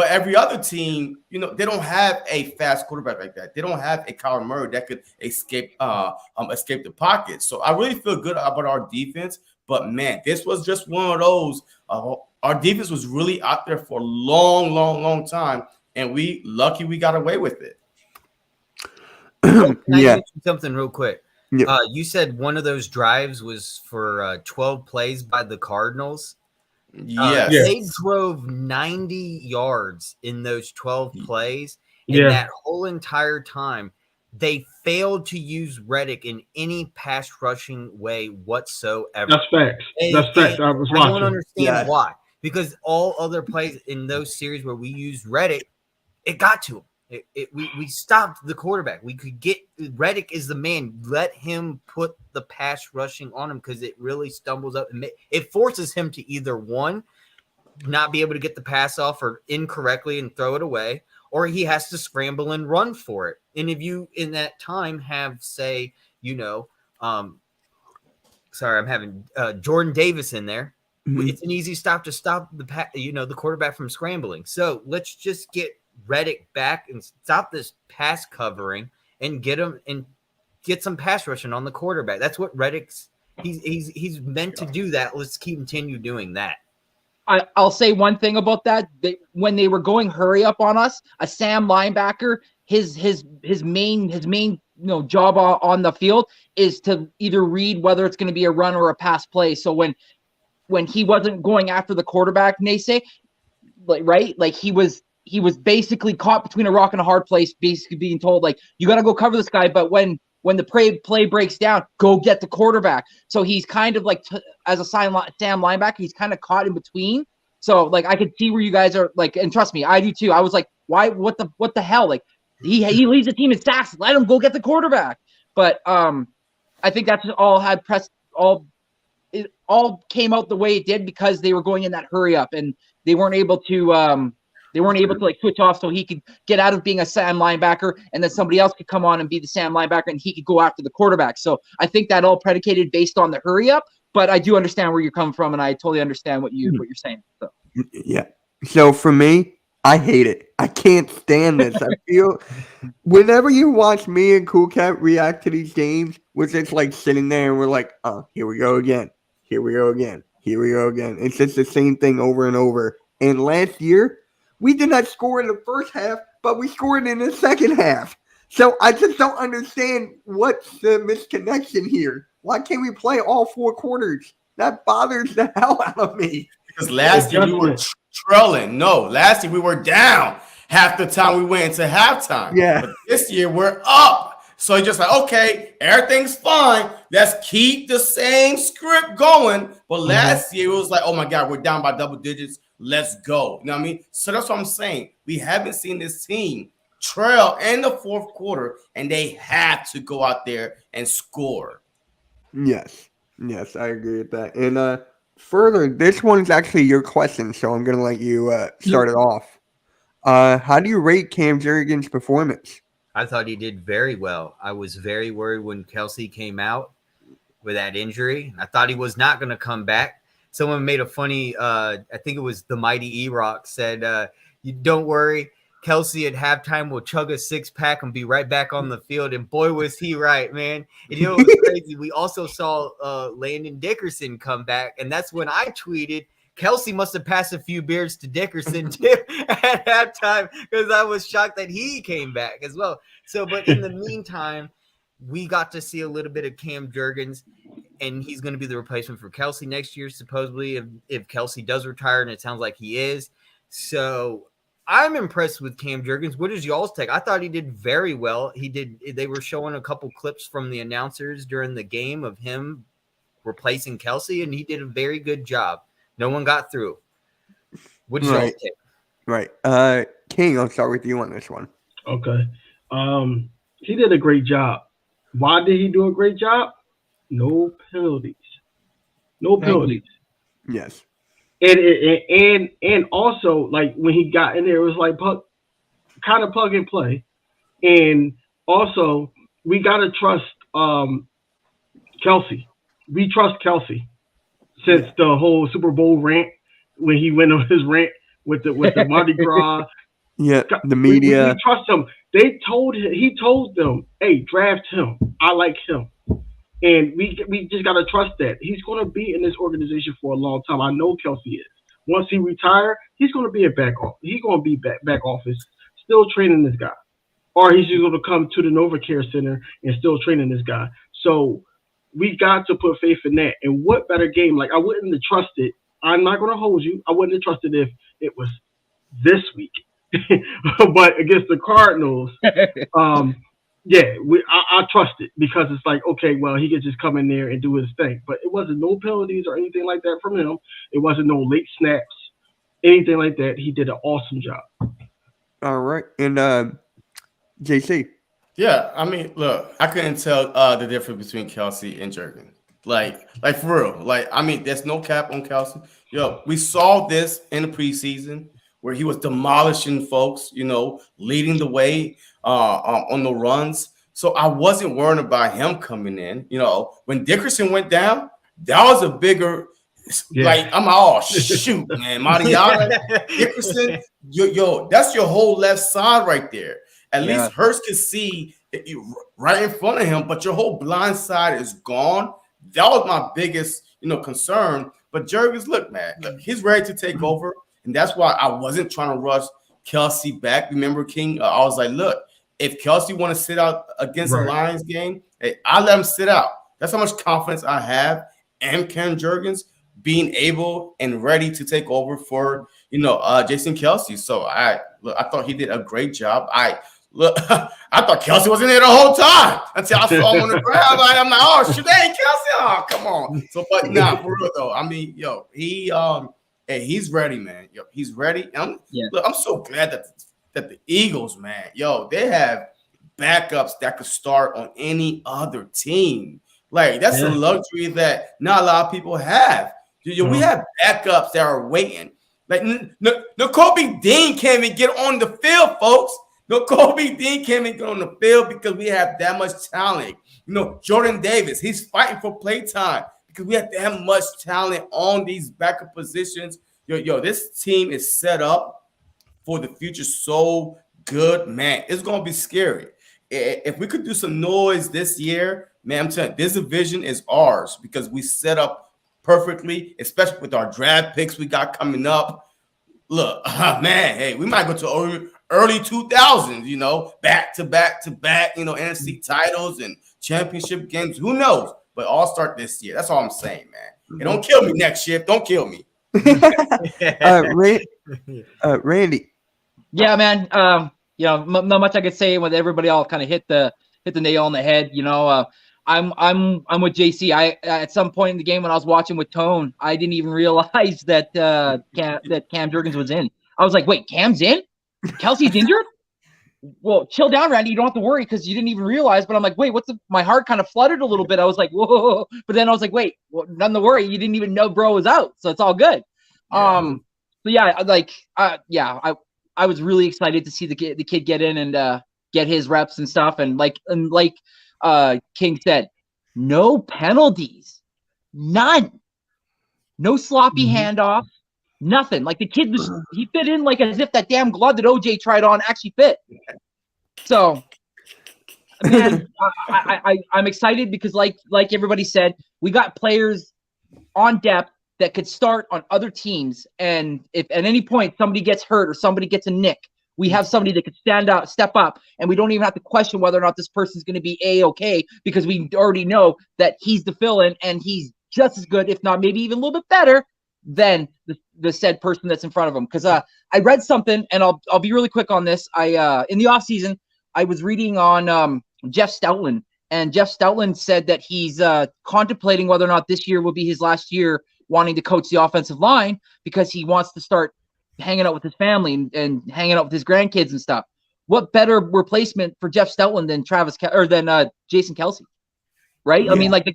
every other team, they don't have a fast quarterback like that. They don't have a Kyler Murray that could escape the pocket. So I really feel good about our defense. But, man, this was just one of those. Our defense was really out there for a long, long, long time. And lucky we got away with it. Can I Yeah. mention something real quick? Yeah. You said one of those drives was for 12 plays by the Cardinals. Yes. They drove 90 yards in those 12 plays, and Yeah. that whole entire time, they failed to use Reddick in any pass rushing way whatsoever. That's facts. And- That's facts. I was I don't watching. understand Yes. why. Because all other plays in those series where we used Reddick, it got to him. We stopped the quarterback. We could get Reddick is the man. Let him put the pass rushing on him because it really stumbles up. It forces him to either one, not be able to get the pass off or incorrectly and throw it away, or he has to scramble and run for it. And if you in that time have, say, sorry, I'm having Jordan Davis in there. Mhm. It's an easy stop to stop the quarterback from scrambling. So let's just get Reddick back and stop this pass covering and get him and get some pass rushing on the quarterback. That's what Reddick's he's meant to do. That let's continue doing that. I'll say one thing about that. When they were going hurry up on us, a Sam linebacker, his main job on the field is to either read whether it's going to be a run or a pass play. So when he wasn't going after the quarterback, Nase, he was basically caught between a rock and a hard place, basically being told, like, you got to go cover this guy. But when the play breaks down, go get the quarterback. So he's kind of like, as a Sam linebacker, he's kind of caught in between. So, like, I could see where you guys are, like, and trust me, I do too. I was like, why? What the hell? Like, he leads the team in sacks. Let him go get the quarterback. But I think that's it all came out the way it did because they were going in that hurry up and they weren't able to like switch off so he could get out of being a Sam linebacker and then somebody else could come on and be the Sam linebacker and he could go after the quarterback. So I think that all predicated based on the hurry up, but I do understand where you're coming from and I totally understand what you're saying. So. Yeah. So for me, I hate it. I can't stand this. I feel whenever you watch me and Cool Cat react to these games, we're just like sitting there and we're like, oh, here we go again. Here we go again. Here we go again. It's just the same thing over and over. And last year, we did not score in the first half, but we scored in the second half. So I just don't understand what's the misconnection here. Why can't we play all 4 quarters? That bothers the hell out of me. Because last year we were trailing. No, last year we were down half the time we went into halftime. Yeah. But this year we're up. So you're just like, okay, everything's fine. Let's keep the same script going. But last year it was like, oh my God, we're down by double digits. Let's go. You know what I mean? So that's what I'm saying. We haven't seen this team trail in the fourth quarter, and they had to go out there and score. Yes, I agree with that. And further, this one's actually your question, so I'm going to let you start it off. How do you rate Cam Jurgens' performance? I thought he did very well. I was very worried when Kelsey came out with that injury. I thought he was not going to come back. Someone made a funny, I think it was the Mighty E-Rock said, you don't worry, Kelsey at halftime will chug a 6-pack and be right back on the field. And boy, was he right, man. And you know, it was crazy. We also saw Landon Dickerson come back. And that's when I tweeted, Kelsey must have passed a few beers to Dickerson too at halftime because I was shocked that he came back as well. So, but in the meantime, we got to see a little bit of Cam Jurgens, and he's going to be the replacement for Kelsey next year, supposedly, if Kelsey does retire, and it sounds like he is. So I'm impressed with Cam Jurgens. What is y'all's take? I thought he did very well. They were showing a couple clips from the announcers during the game of him replacing Kelsey, and he did a very good job. No one got through. What is y'all's take? Right. King, I'll start with you on this one. Okay. He did a great job. Why did he do a great job? No penalties. No penalties. Yes. And also, like, when he got in there, it was like kind of plug and play. And also, we got to trust Kelsey. We trust Kelsey since the whole Super Bowl rant, when he went on his rant with the Mardi Gras. Yeah, the media. We trust him. He told them, hey, draft him. I like him. And we just got to trust that. He's going to be in this organization for a long time. I know Kelsey is. Once he retires, he's going to be back office, still training this guy. or he's just going to come to the NovaCare Center and still training this guy. So we got to put faith in that. And what better game? Like, I wouldn't have trusted. I'm not going to hold you. I wouldn't have trusted if it was this week. But against the Cardinals, I trust it because it's like, okay, well, he could just come in there and do his thing. But it wasn't no penalties or anything like that from him. It wasn't no late snaps, anything like that. He did an awesome job. All right. And JC. Yeah, I mean, look, I couldn't tell the difference between Kelsey and Jurgen. Like for real. Like, I mean, there's no cap on Kelsey. Yo, we saw this in the preseason where he was demolishing folks, leading the way on the runs. So I wasn't worried about him coming in. When Dickerson went down, that was a bigger like, I'm all shoot, man. Mariana, Dickerson, that's your whole left side right there. At least Hurst can see right in front of him, but your whole blind side is gone. That was my biggest, concern. But Jurgens, look, he's ready to take over, and that's why I wasn't trying to rush Kelsey back. Remember, King? I was like, look, if Kelsey want to sit out against the Lions game, hey, I let him sit out. That's how much confidence I have in Ken Jurgens being able and ready to take over for Jason Kelsey. So I thought he did a great job. I thought Kelsey was in there the whole time until I saw him on the ground. I'm like, oh, shit, that ain't Kelsey. Oh, come on. So, but nah, for real though. I mean, he's ready, man. He's ready. Look, I'm so glad that the Eagles, man, they have backups that could start on any other team. Like, that's a luxury that not a lot of people have. We have backups that are waiting. Like, Nakobe Dean can't even get on the field, folks. Nakobe Dean can't even get on the field because we have that much talent. Jordan Davis, he's fighting for playtime because we have that much talent on these backup positions. This team is set up for the future so good, man. It's going to be scary. If we could do some noise this year, man, I'm telling you, this division is ours because we set up perfectly, especially with our draft picks we got coming up. Look, man, hey, we might go to early 2000s, back to back, NFC titles and championship games. Who knows? But all start this year. That's all I'm saying, man. Hey, don't kill me next year. Don't kill me. Randy. Yeah, man. Not much I could say when everybody all kind of hit the nail on the head. I'm with JC. I at some point in the game when I was watching with Tone, I didn't even realize that Cam Jurgens was in. I was like, wait, Cam's in? Kelsey's injured? Well, chill down, Randy. You don't have to worry because you didn't even realize. But I'm like, wait, my heart kind of fluttered a little bit. I was like, whoa. But then I was like, wait, well, nothing to worry. You didn't even know bro was out, so it's all good. I was really excited to see the kid get in and get his reps and stuff. And like King said, no penalties, none, no sloppy handoff, nothing. Like the kid he fit in like as if that damn glove that OJ tried on actually fit. So, man, I'm excited because like everybody said, we got players on depth that could start on other teams. And if at any point somebody gets hurt or somebody gets a nick, we have somebody that could step up, and we don't even have to question whether or not this person's going to be A-okay because we already know that he's the fill-in and he's just as good, if not maybe even a little bit better than the said person that's in front of him. Because I read something, and I'll be really quick on this. In the offseason, I was reading on Jeff Stoutland, and Jeff Stoutland said that he's contemplating whether or not this year will be his last year wanting to coach the offensive line because he wants to start hanging out with his family and hanging out with his grandkids and stuff. What better replacement for Jeff Stoutland than than Jason Kelsey, right? Yeah. I mean, like the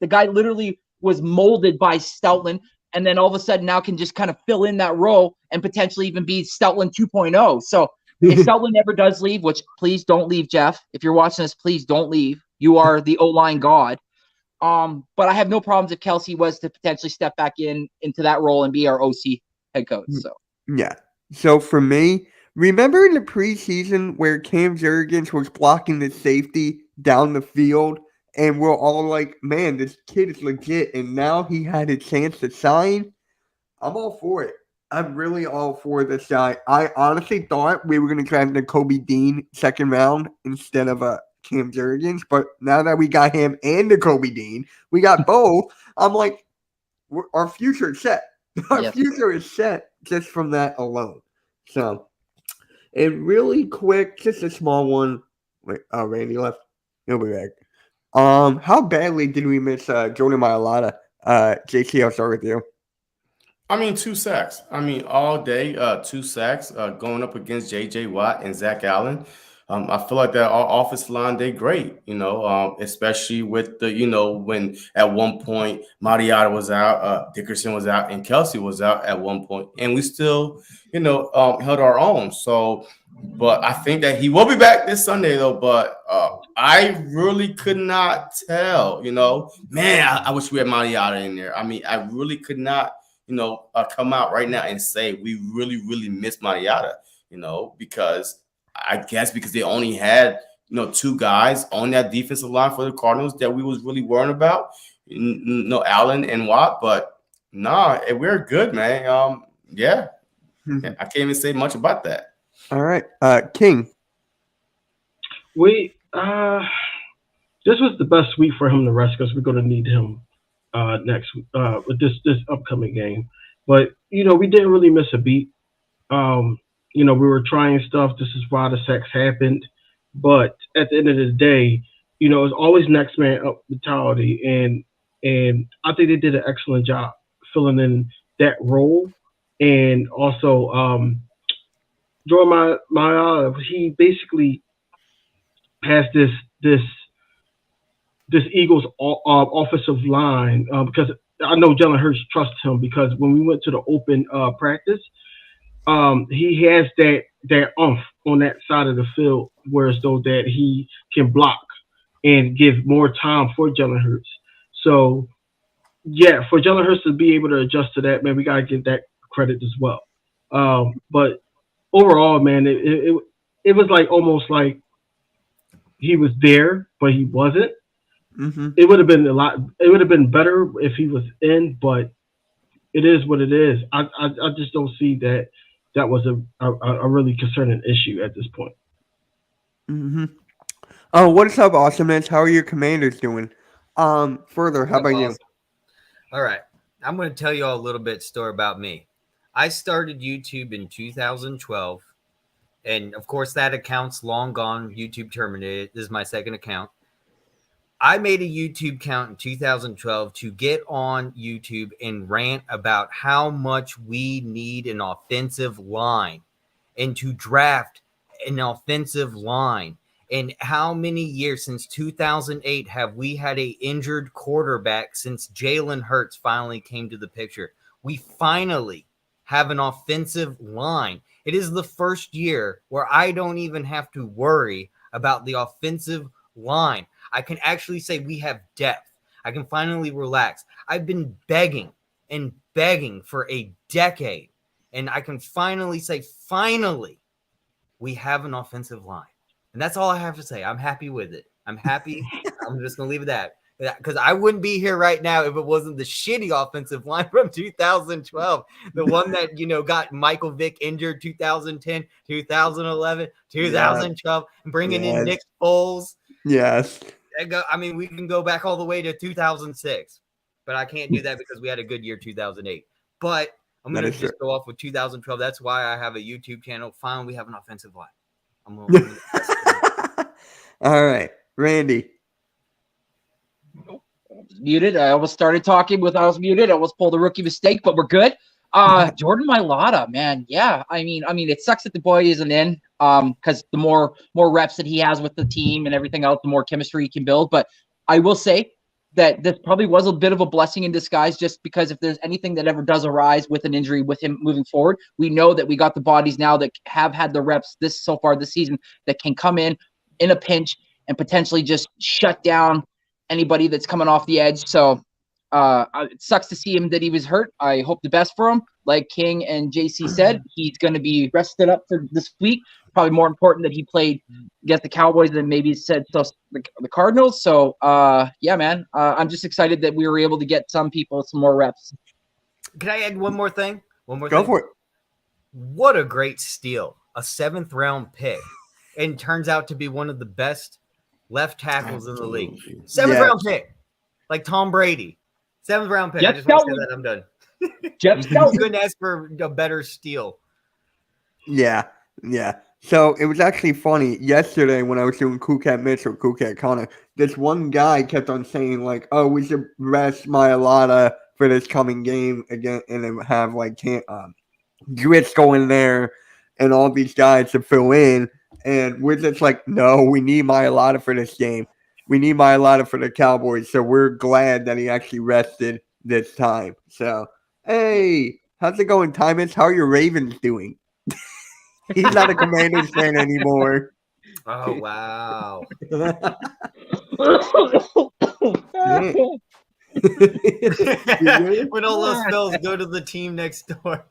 guy literally was molded by Stoutland, and then all of a sudden now can just kind of fill in that role and potentially even be Stoutland 2.0. So if Stoutland ever does leave, which please don't leave, Jeff. If you're watching this, please don't leave. You are the O-line god. But I have no problems if Kelsey was to potentially step back into that role and be our OC head coach. So yeah. So for me, remember in the preseason where Cam Jurgens was blocking the safety down the field, and we're all like, "Man, this kid is legit." And now he had a chance to sign. I'm all for it. I'm really all for this guy. I honestly thought we were going to draft the Kobe Dean second round instead of Cam Jurgens, but now that we got him and the Kobe Dean, we got both. I'm like, our future is set. Our Yes. future is set just from that alone. So, and really quick, just a small one. Wait, Randy left. He'll be back. How badly did we miss Jordan Mailata? JC, I'll start with you. I mean, 2 sacks. I mean, all day, 2 sacks going up against J.J. Watt and Zach Allen. I feel like that offensive line did great, especially with when at one point Mariota was out, Dickerson was out, and Kelsey was out at one point, and we still, held our own. So, but I think that he will be back this Sunday though. But I really could not tell, man, I wish we had Mariota in there. I mean, I really could not, come out right now and say we really, really miss Mariota, because I guess because they only had, 2 guys on that defensive line for the Cardinals that we was really worrying about, Allen and Watt. But nah, we're good, man. Yeah, I can't even say much about that. All right, King. This was the best week for him to rest because we're going to need him next with this upcoming game. But we didn't really miss a beat. We were trying stuff. This is why the sacks happened. But at the end of the day, it's always next man up mentality, and I think they did an excellent job filling in that role. And also, Jordan Mailata, he basically has this Eagles offensive line because I know Jalen Hurts trusts him because when we went to the open practice, he has that oomph on that side of the field, whereas though that he can block and give more time for Jalen Hurts. So, yeah, for Jalen Hurts to be able to adjust to that, man, we gotta give that credit as well. But overall, man, it was like almost like he was there, but he wasn't. Mm-hmm. It would have been it would have been better if he was in, but it is what it is. I just don't see that was a really concerning issue at this point. Mm-hmm. What's up, Awesomeness? How are your Commanders doing? Further, how about you? All right. I'm going to tell you all a little bit story about me. I started YouTube in 2012, and of course that account's long gone. YouTube terminated. This is my second account. I made a YouTube account in 2012 to get on YouTube and rant about how much we need an offensive line and to draft an offensive line. And how many years since 2008 have we had an injured quarterback since Jalen Hurts finally came to the picture? We finally have an offensive line. It is the first year where I don't even have to worry about the offensive line. I can actually say we have depth. I can finally relax. I've been begging and begging for a decade, and I can finally say, finally, we have an offensive line. And that's all I have to say. I'm happy with it. I'm happy. I'm just going to leave it at that. Because I wouldn't be here right now if it wasn't the shitty offensive line from 2012. The one that, got Michael Vick injured 2010, 2011, 2012, and bringing in Nick Foles. Yes. I mean, we can go back all the way to 2006, but I can't do that because we had a good year 2008. But I'm going to just go off with 2012. That's why I have a YouTube channel. Finally, we have an offensive line. All right, Randy. Muted. I almost started talking I was muted. I almost pulled a rookie mistake, but we're good. Jordan Mailata, man. Yeah. I mean, it sucks that the boy isn't in. Because the more reps that he has with the team and everything else, the more chemistry he can build. But I will say that this probably was a bit of a blessing in disguise, just because if there's anything that ever does arise with an injury with him moving forward, we know that we got the bodies now that have had the reps so far this season that can come in a pinch and potentially just shut down anybody that's coming off the edge. So it sucks to see him that he was hurt. I hope the best for him. Like King and JC said, he's going to be rested up for this week. Probably more important that he played against the Cowboys than maybe said the Cardinals. So, yeah, man, I'm just excited that we were able to get some people some more reps. Can I add one more thing? Go for it. what a great steal. A 7th round pick. And turns out to be one of the best left tackles in the league. Absolutely. 7th Yes. round pick. Like Tom Brady. 7th round pick. I Jeff just want to Scout say that I'm done. Jeff Scout. Couldn't ask for a better steal. Yeah, yeah. So it was actually funny yesterday when I was doing Kukat Mitch or Kukat Connor. This one guy kept on saying like, "Oh, we should rest Mailata for this coming game again, and then have like Dritz go in there and all these guys to fill in." And we're just like, "No, we need Mailata for this game. We need Mailata for the Cowboys." So we're glad that he actually rested this time. So hey, how's it going, Tymus? How are your Ravens doing? He's not a Commanders fan anymore. Oh, wow. When all those spells go to the team next door.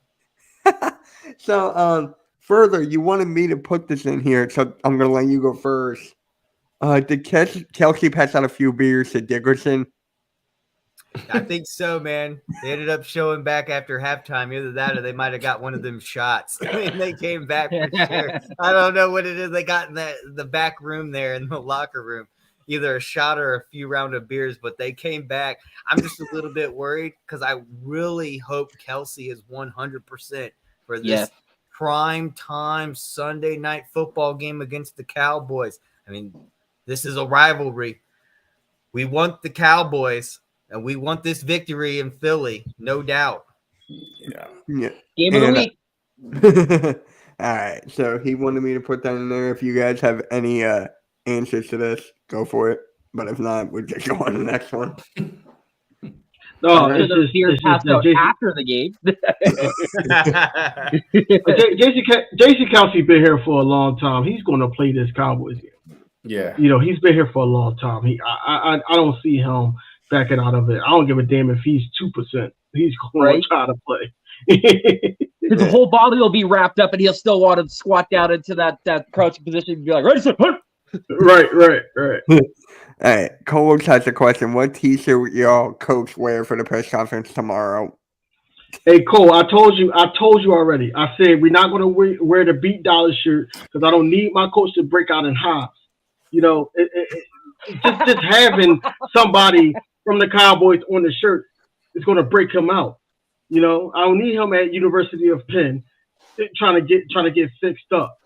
So, further, you wanted me to put this in here, so I'm going to let you go first. Did Kelsey pass out a few beers to Dickerson? I think so, man. They ended up showing back after halftime. Either that or they might have got one of them shots. I mean, they came back for sure. I don't know what it is they got in the back room there in the locker room. Either a shot or a few round of beers, but they came back. I'm just a little bit worried because I really hope Kelsey is 100% for this prime time Sunday night football game against the Cowboys. I mean, this is a rivalry. We want the Cowboys. And we want this victory in Philly, no doubt. Yeah. Yeah. Game of the week. All right. So he wanted me to put that in there. If you guys have any answers to this, go for it. But if not, we'll just go on to the next one. No, So it's the just, beer it's passed just out JC, after the game. JC Kelsey been here for a long time. He's going to play this Cowboys game. Yeah. You know, he's been here for a long time. I don't see him backing out of it. I don't give a damn if he's 2%. He's going to try to play. His whole body will be wrapped up, and he'll still want to squat down into that crouching position and be like, "Ready, set, hunt!" Right. All right. Cole has a question. What T-shirt will y'all coach wear for the press conference tomorrow? Hey Cole, I told you already. I said we're not going to wear the beat dollar shirt because I don't need my coach to break out in hives. You know, just having somebody from the Cowboys on the shirt is going to break him out. You know, I don't need him at University of Penn trying to get fixed up.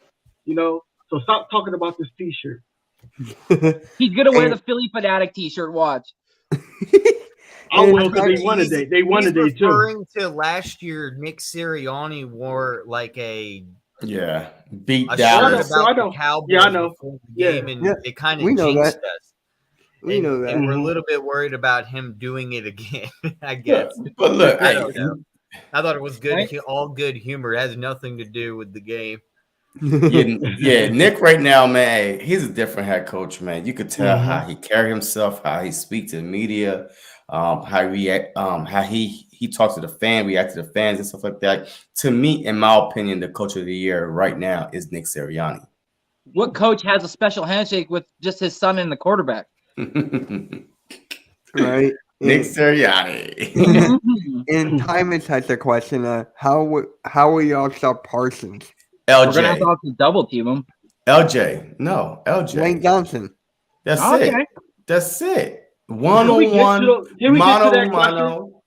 You know, so stop talking about this T-shirt. He's gonna wear the Philly Fanatic T-shirt. Watch. I will because they won today. They won today too. Referring to last year, Nick Sirianni wore like a beat shirt down. about I know. the Cowboys Yeah, I know. before the game, and it kind of We know jinxed that. us. We know that. And we're a little bit worried about him doing it again, I guess. But look, I don't know. I thought it was good, all good humor. It has nothing to do with the game. Nick right now, man, he's a different head coach, man. You could tell how he carry himself, how he speaks to the media, how he talks to the fan, react to the fans and stuff like that. To me, in my opinion, the coach of the year right now is Nick Sirianni. What coach has a special handshake with just his son and the quarterback? Right. Nick Sirianni. And Tymus has a question. How will y'all stop Parsons? We're gonna have LJ. to double team him. LJ. No, LJ. Lane Johnson. That's Okay. it. That's it. Can we One-on-one, get to that mano.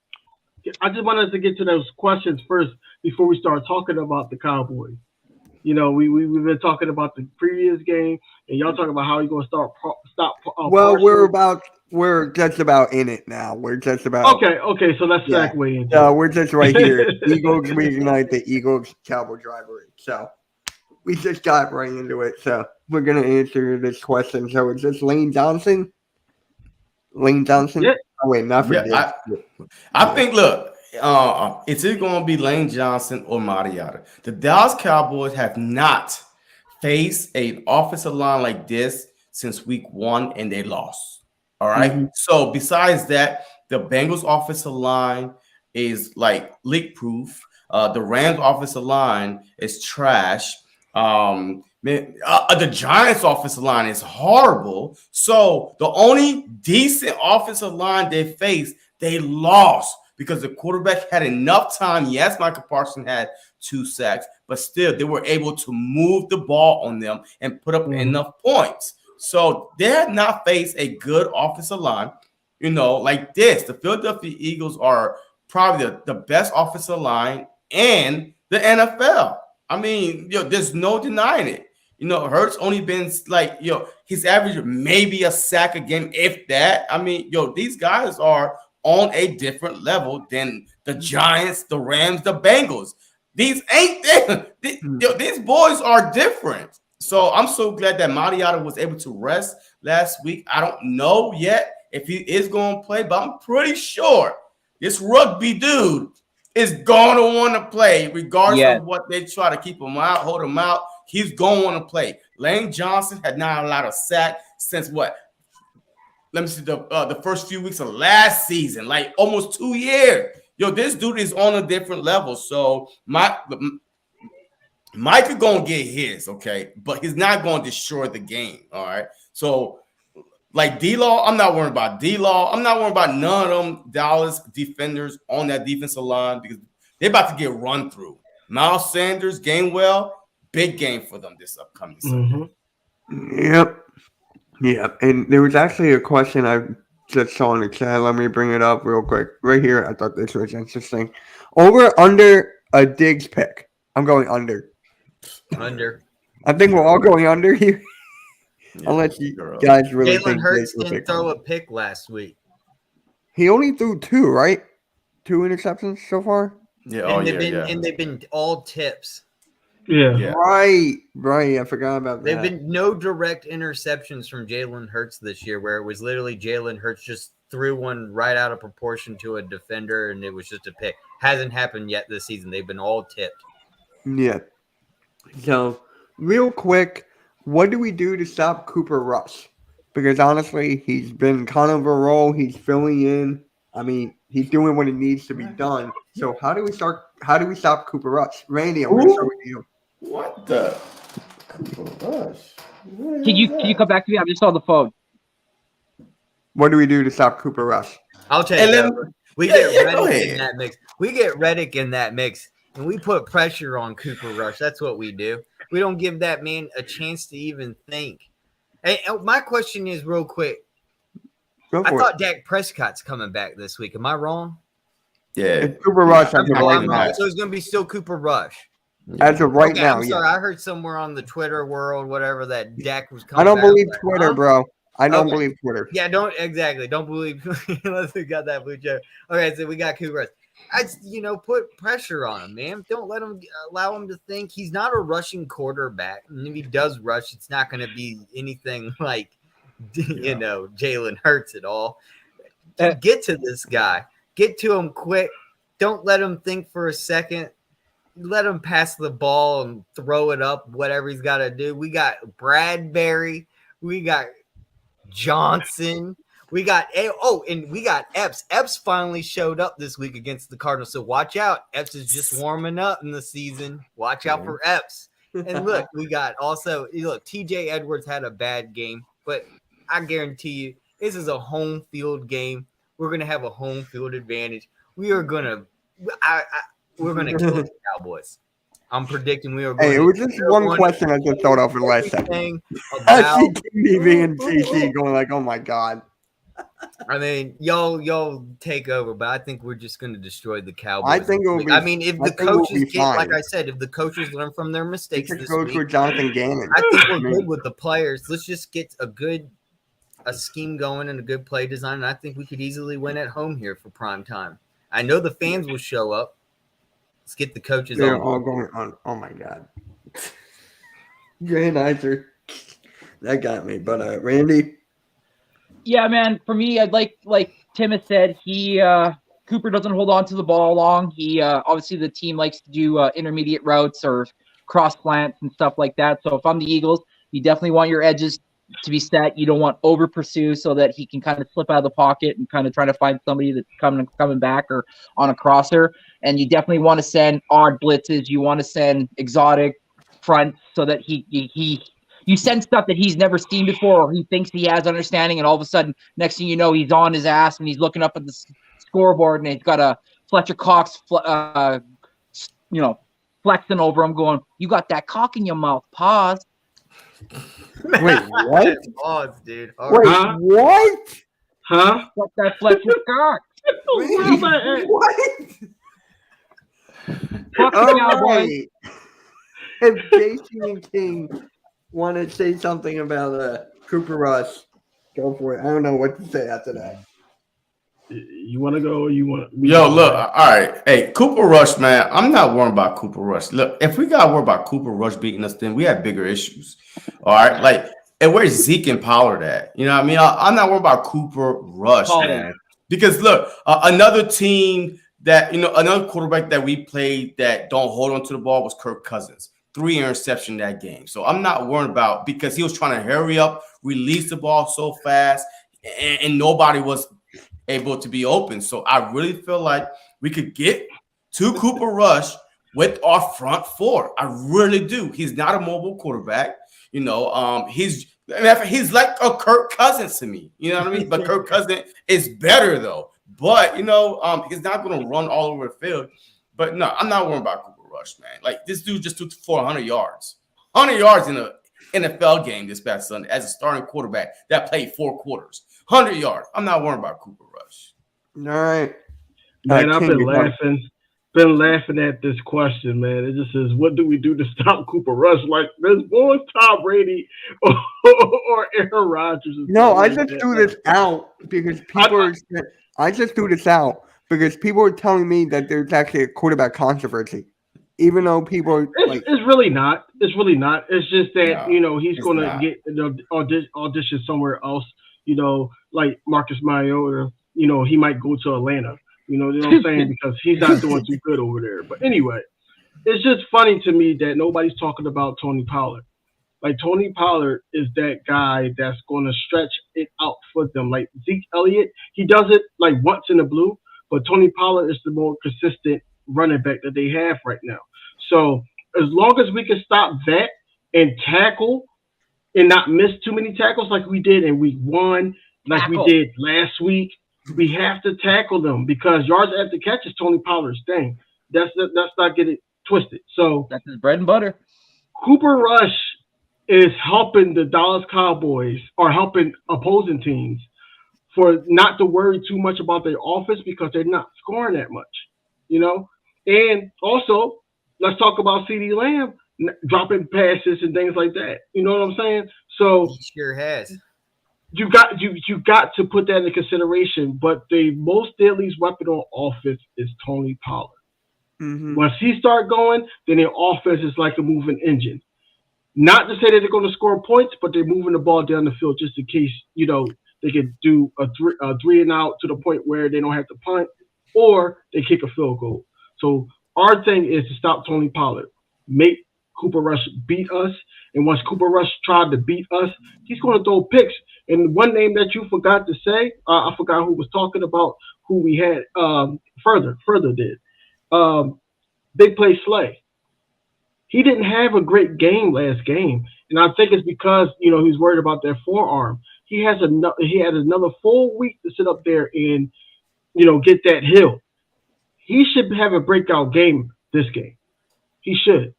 I just wanted to get to those questions first before we start talking about the Cowboys. You know, we've been talking about the previous game, and y'all talking about how you're gonna stop. Well, Parsons. we're just about in it now. We're just about Okay. So let's Yeah. segue into. we're just right here. Eagles reignite the Eagles Cowboys rivalry. So we just got right into it. So we're gonna answer this question. So is this Lane Johnson? Lane Johnson? Yeah. Oh wait, not for Yeah, this. I think, look, it's either going to be Lane Johnson or Mariota. The Dallas Cowboys have not faced an offensive line like this since week 1, and they lost. All right. So besides that, the Bengals offensive line is like leak proof. The Rams offensive line is trash. The Giants offensive line is horrible. So the only decent offensive line they faced, they lost because the quarterback had enough time. Yes, Michael Parsons had 2 sacks, but still they were able to move the ball on them and put up enough points. So they had not faced a good offensive line, like this. The Philadelphia Eagles are probably the best offensive line in the NFL. I mean, there's no denying it. Hurts only been like, he's averaged maybe a sack a game, if that. I mean, these guys are on a different level than the Giants, the Rams, the Bengals. These ain't them. These boys are different. So I'm so glad that Mariota was able to rest last week. I don't know yet if he is going to play, but I'm pretty sure this rugby dude is going to want to play regardless of what they try to keep him out, hold him out. He's going to want to play. Lane Johnson had not allowed a sack since what? Let me see, the first few weeks of last season, like almost 2 years. This dude is on a different level. So Mike is going to get his, okay? But he's not going to destroy the game, all right? So, like D-Law, I'm not worried about D-Law. I'm not worried about none of them Dallas defenders on that defensive line because they're about to get run through. Miles Sanders, Gainwell, big game for them this upcoming Sunday. Yep. And there was actually a question I just saw in the chat. Let me bring it up real quick. Right here. I thought this was interesting. Over under a Diggs pick. I'm going under. Under. I think we're all going under here. Unless you guys really think Jalen Hurts didn't throw a pick last week. He only threw 2, right? 2 interceptions so far? Yeah, and they've been all tips. Yeah. Right. I forgot about that. There've been no direct interceptions from Jalen Hurts this year where it was literally Jalen Hurts just threw one right out of proportion to a defender and it was just a pick. Hasn't happened yet this season. They've been all tipped. Yeah. So, real quick, what do we do to stop Cooper Rush? Because honestly, he's been kind of a role. He's filling in. I mean, he's doing what it needs to be done. So how do we stop Cooper Rush? Randy, I'm going to start with you. What the Cooper Rush? Can you come back to me? I'm just on the phone. What do we do to stop Cooper Rush? I'll tell you that. We get Reddick in that mix. We get Reddick in that mix, and we put pressure on Cooper Rush. That's what we do. We don't give that man a chance to even think. Hey, my question is real quick. I thought Dak Prescott's coming back this week. Am I wrong? Yeah. It's Cooper Rush as of right now. So it's going to be still Cooper Rush. As of right now, I'm sorry. I heard somewhere on the Twitter world, whatever, that Dak was coming back. I don't believe back. Twitter, bro. I don't believe Twitter. Yeah, don't believe unless we got that blue check. Okay, so we got Cooper Rush. Put pressure on him, man. Don't allow him to think he's not a rushing quarterback. And if he does rush, it's not going to be anything like, Jalen Hurts at all. Get to this guy. Get to him quick. Don't let him think for a second. Let him pass the ball and throw it up, whatever he's got to do. We got Bradbury. We got Johnson. We got Epps. Epps finally showed up this week against the Cardinals. So watch out. Epps is just warming up in the season. Watch out for Epps. And look, TJ Edwards had a bad game, but I guarantee you this is a home field game. We're gonna have a home field advantage. We're gonna kill the Cowboys. I'm predicting we are going it was just one question I just thought of for the last second. I see TV and GC going like, oh my God. I mean, y'all take over, but I think we're just going to destroy the Cowboys. I think it'll be. I mean, if the coaches like I said, if the coaches learn from their mistakes this week, for Jonathan Gannon. I think we're good with the players. Let's just get a scheme going and a good play design, and I think we could easily win at home here for prime time. I know the fans will show up. Let's get the coaches. They're all going on. Oh my God. Grand answer. That got me. But Randy. Yeah, man. For me, I'd like Tim has said, Cooper doesn't hold on to the ball long. He obviously the team likes to do intermediate routes or cross slants and stuff like that. So if I'm the Eagles, you definitely want your edges to be set. You don't want over pursue so that he can kind of slip out of the pocket and kind of try to find somebody that's coming back or on a crosser. And you definitely want to send odd blitzes. You want to send exotic fronts so that you send stuff that he's never seen before or he thinks he has understanding, and all of a sudden, next thing you know, he's on his ass and he's looking up at the scoreboard, and he's got a Fletcher Cox, flexing over him, going, "You got that cock in your mouth." Pause. Wait, what? Pause, dude. All Wait, right. what? Huh? Got that Fletcher Cox. Wait, what? Fuck the All Cowboys. right. If JC and King want to say something about Cooper Rush, go for it. I don't know what to say after that. You want to go? Or you want? Yo, look, all right. Hey, Cooper Rush, man. I'm not worried about Cooper Rush. Look, if we got to worry about Cooper Rush beating us, then we have bigger issues. All right. Like, and where's Zeke and Pollard at? You know what I mean? I'm not worried about Cooper Rush, man. Because look, another team that, another quarterback that we played that don't hold on to the ball was Kirk Cousins. 3 interception that game. So I'm not worried about, because he was trying to hurry up, release the ball so fast, and nobody was able to be open. So I really feel like we could get to Cooper Rush with our front four. I really do. He's not a mobile quarterback. He's like a Kirk Cousins to me. You know what I mean? But Kirk Cousins is better though. But he's not going to run all over the field. But no, I'm not worried about Cooper Rush, man. Like, this dude just took 400 yards. 100 yards in a NFL game this past Sunday as a starting quarterback that played 4 quarters. 100 yards. I'm not worried about Cooper Rush. All right. Man, I've King, been you want- laughing at this question, man. It just says, what do we do to stop Cooper Rush? Like, this boy Tom Brady or Aaron Rodgers. No, I just threw this out because I just threw this out because people are telling me that there's actually a quarterback controversy. Even though people are like, it's really not. It's really not. It's just that he's it's going to not. get audition somewhere else. Like Marcus Mariota. He might go to Atlanta. You know what I'm saying? Because he's not doing too good over there. But anyway, it's just funny to me that nobody's talking about Tony Pollard. Like, Tony Pollard is that guy that's going to stretch it out for them. Like Zeke Elliott, he does it like once in a blue, but Tony Pollard is the more consistent running back that they have right now. So as long as we can stop that and tackle and not miss too many tackles like we did in week 1, like we did last week, we have to tackle them because yards after catch is Tony Pollard's thing. That's not get it twisted. So That's his bread and butter. Cooper Rush is helping the Dallas Cowboys or helping opposing teams for not to worry too much about their offense because they're not scoring that much, And also, let's talk about CeeDee Lamb dropping passes and things like that. You know what I'm saying? So He sure has. you got to put that into consideration. But the most deadliest weapon on offense is Tony Pollard. mm-hmm. Once he start going, then their offense is like a moving engine. Not to say that they're going to score points, but they're moving the ball down the field just in case, they can do a three and out to the point where they don't have to punt or they kick a field goal. So our thing is to stop Tony Pollard, make Cooper Rush beat us. And once Cooper Rush tried to beat us, he's going to throw picks. And one name that you forgot to say, I forgot who was talking about who we had further did. Big Play Slay. He didn't have a great game last game, and I think it's because he's worried about that forearm. He had another full week to sit up there and get that hill. He should have a breakout game this game. He should.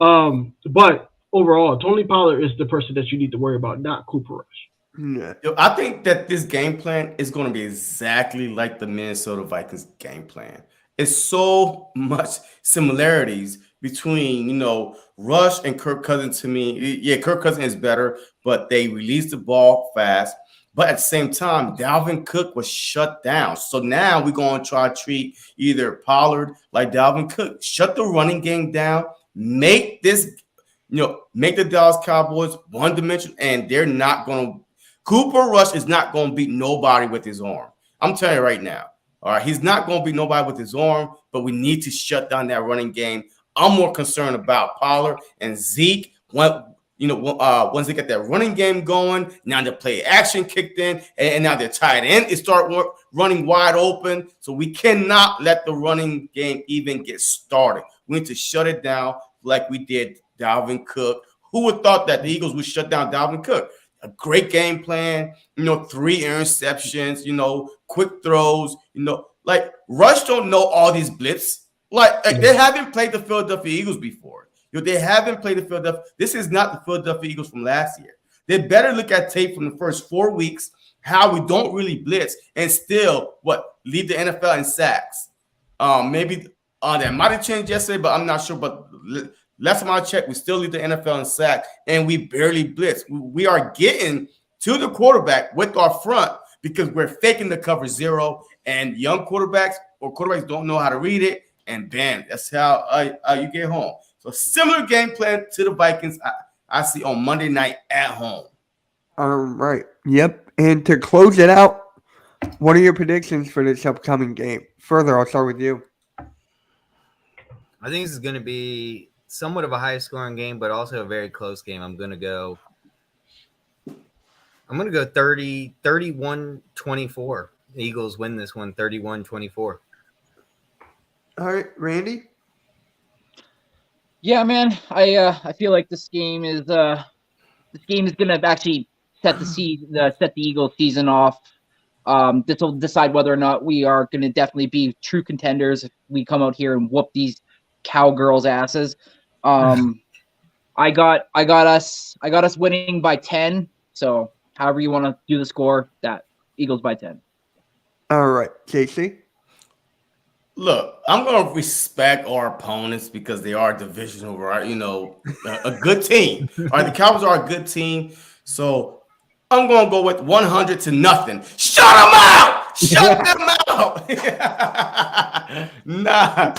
But overall, Tony Pollard is the person that you need to worry about, not Cooper Rush. Yeah. I think that this game plan is going to be exactly like the Minnesota Vikings game plan. It's so much similarities between, Rush and Kirk Cousins to me. Yeah, Kirk Cousins is better, but they release the ball fast. But at the same time, Dalvin Cook was shut down. So now we're going to try to treat either Pollard like Dalvin Cook. Shut the running game down. Make this, make the Dallas Cowboys one dimension, and they're not going to. Cooper Rush is not going to beat nobody with his arm. I'm telling you right now. All right, he's not going to beat nobody with his arm, but we need to shut down that running game. I'm more concerned about Pollard and Zeke. Once they get that running game going, now the play action kicked in, and now their tight end is start running wide open. So we cannot let the running game even get started. We need to shut it down like we did Dalvin Cook. Who would have thought that the Eagles would shut down Dalvin Cook? A great game plan, 3 interceptions, quick throws, Like Rush don't know all these blitz. Like they haven't played the Philadelphia Eagles before. They haven't played the Philadelphia. This is not the Philadelphia Eagles from last year. They better look at tape from the first 4 weeks, how we don't really blitz and still lead the NFL in sacks. Maybe that might have changed yesterday, but I'm not sure. But last time I checked, we still lead the NFL in sack, and we barely blitz. We are getting to the quarterback with our front because we're faking the cover zero, and young quarterbacks don't know how to read it, and bam, that's how you get home. So similar game plan to the Vikings I see on Monday night at home. All right. Yep. And to close it out, what are your predictions for this upcoming game? Further, I'll start with you. I think this is going to be somewhat of a high scoring game, but also a very close game. I'm going to go 31-24. The Eagles win this one 31-24. All right, Randy? Yeah, man. I feel like this game is gonna actually set the Eagles season off. This will decide whether or not we are gonna definitely be true contenders if we come out here and whoop these cowgirls' asses. I got us winning by 10. So however you want to do the score, that Eagles by 10. All right, Casey. Look, I'm going to respect our opponents because they are divisional, right? A good team. All right, the Cowboys are a good team. So I'm going to go with 100-0. Shut them out! Shut them out! Nah.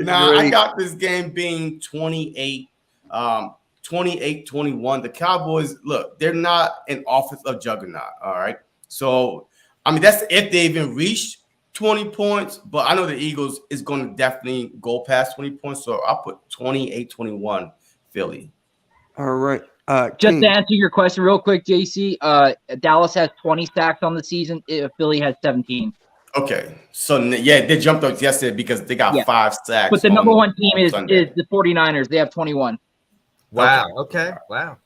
I got this game being 28-21. The Cowboys, look, they're not an offensive juggernaut, all right? So, that's if they even reached 20 points, but I know the Eagles is going to definitely go past 20 points, so I'll put 28-21 Philly. All right. Just to answer your question real quick, JC, Dallas has 20 sacks on the season. Philly has 17. Okay. So, yeah, they jumped up yesterday because they got 5 sacks. But the number one team is the 49ers. They have 21. Wow. Okay. Wow.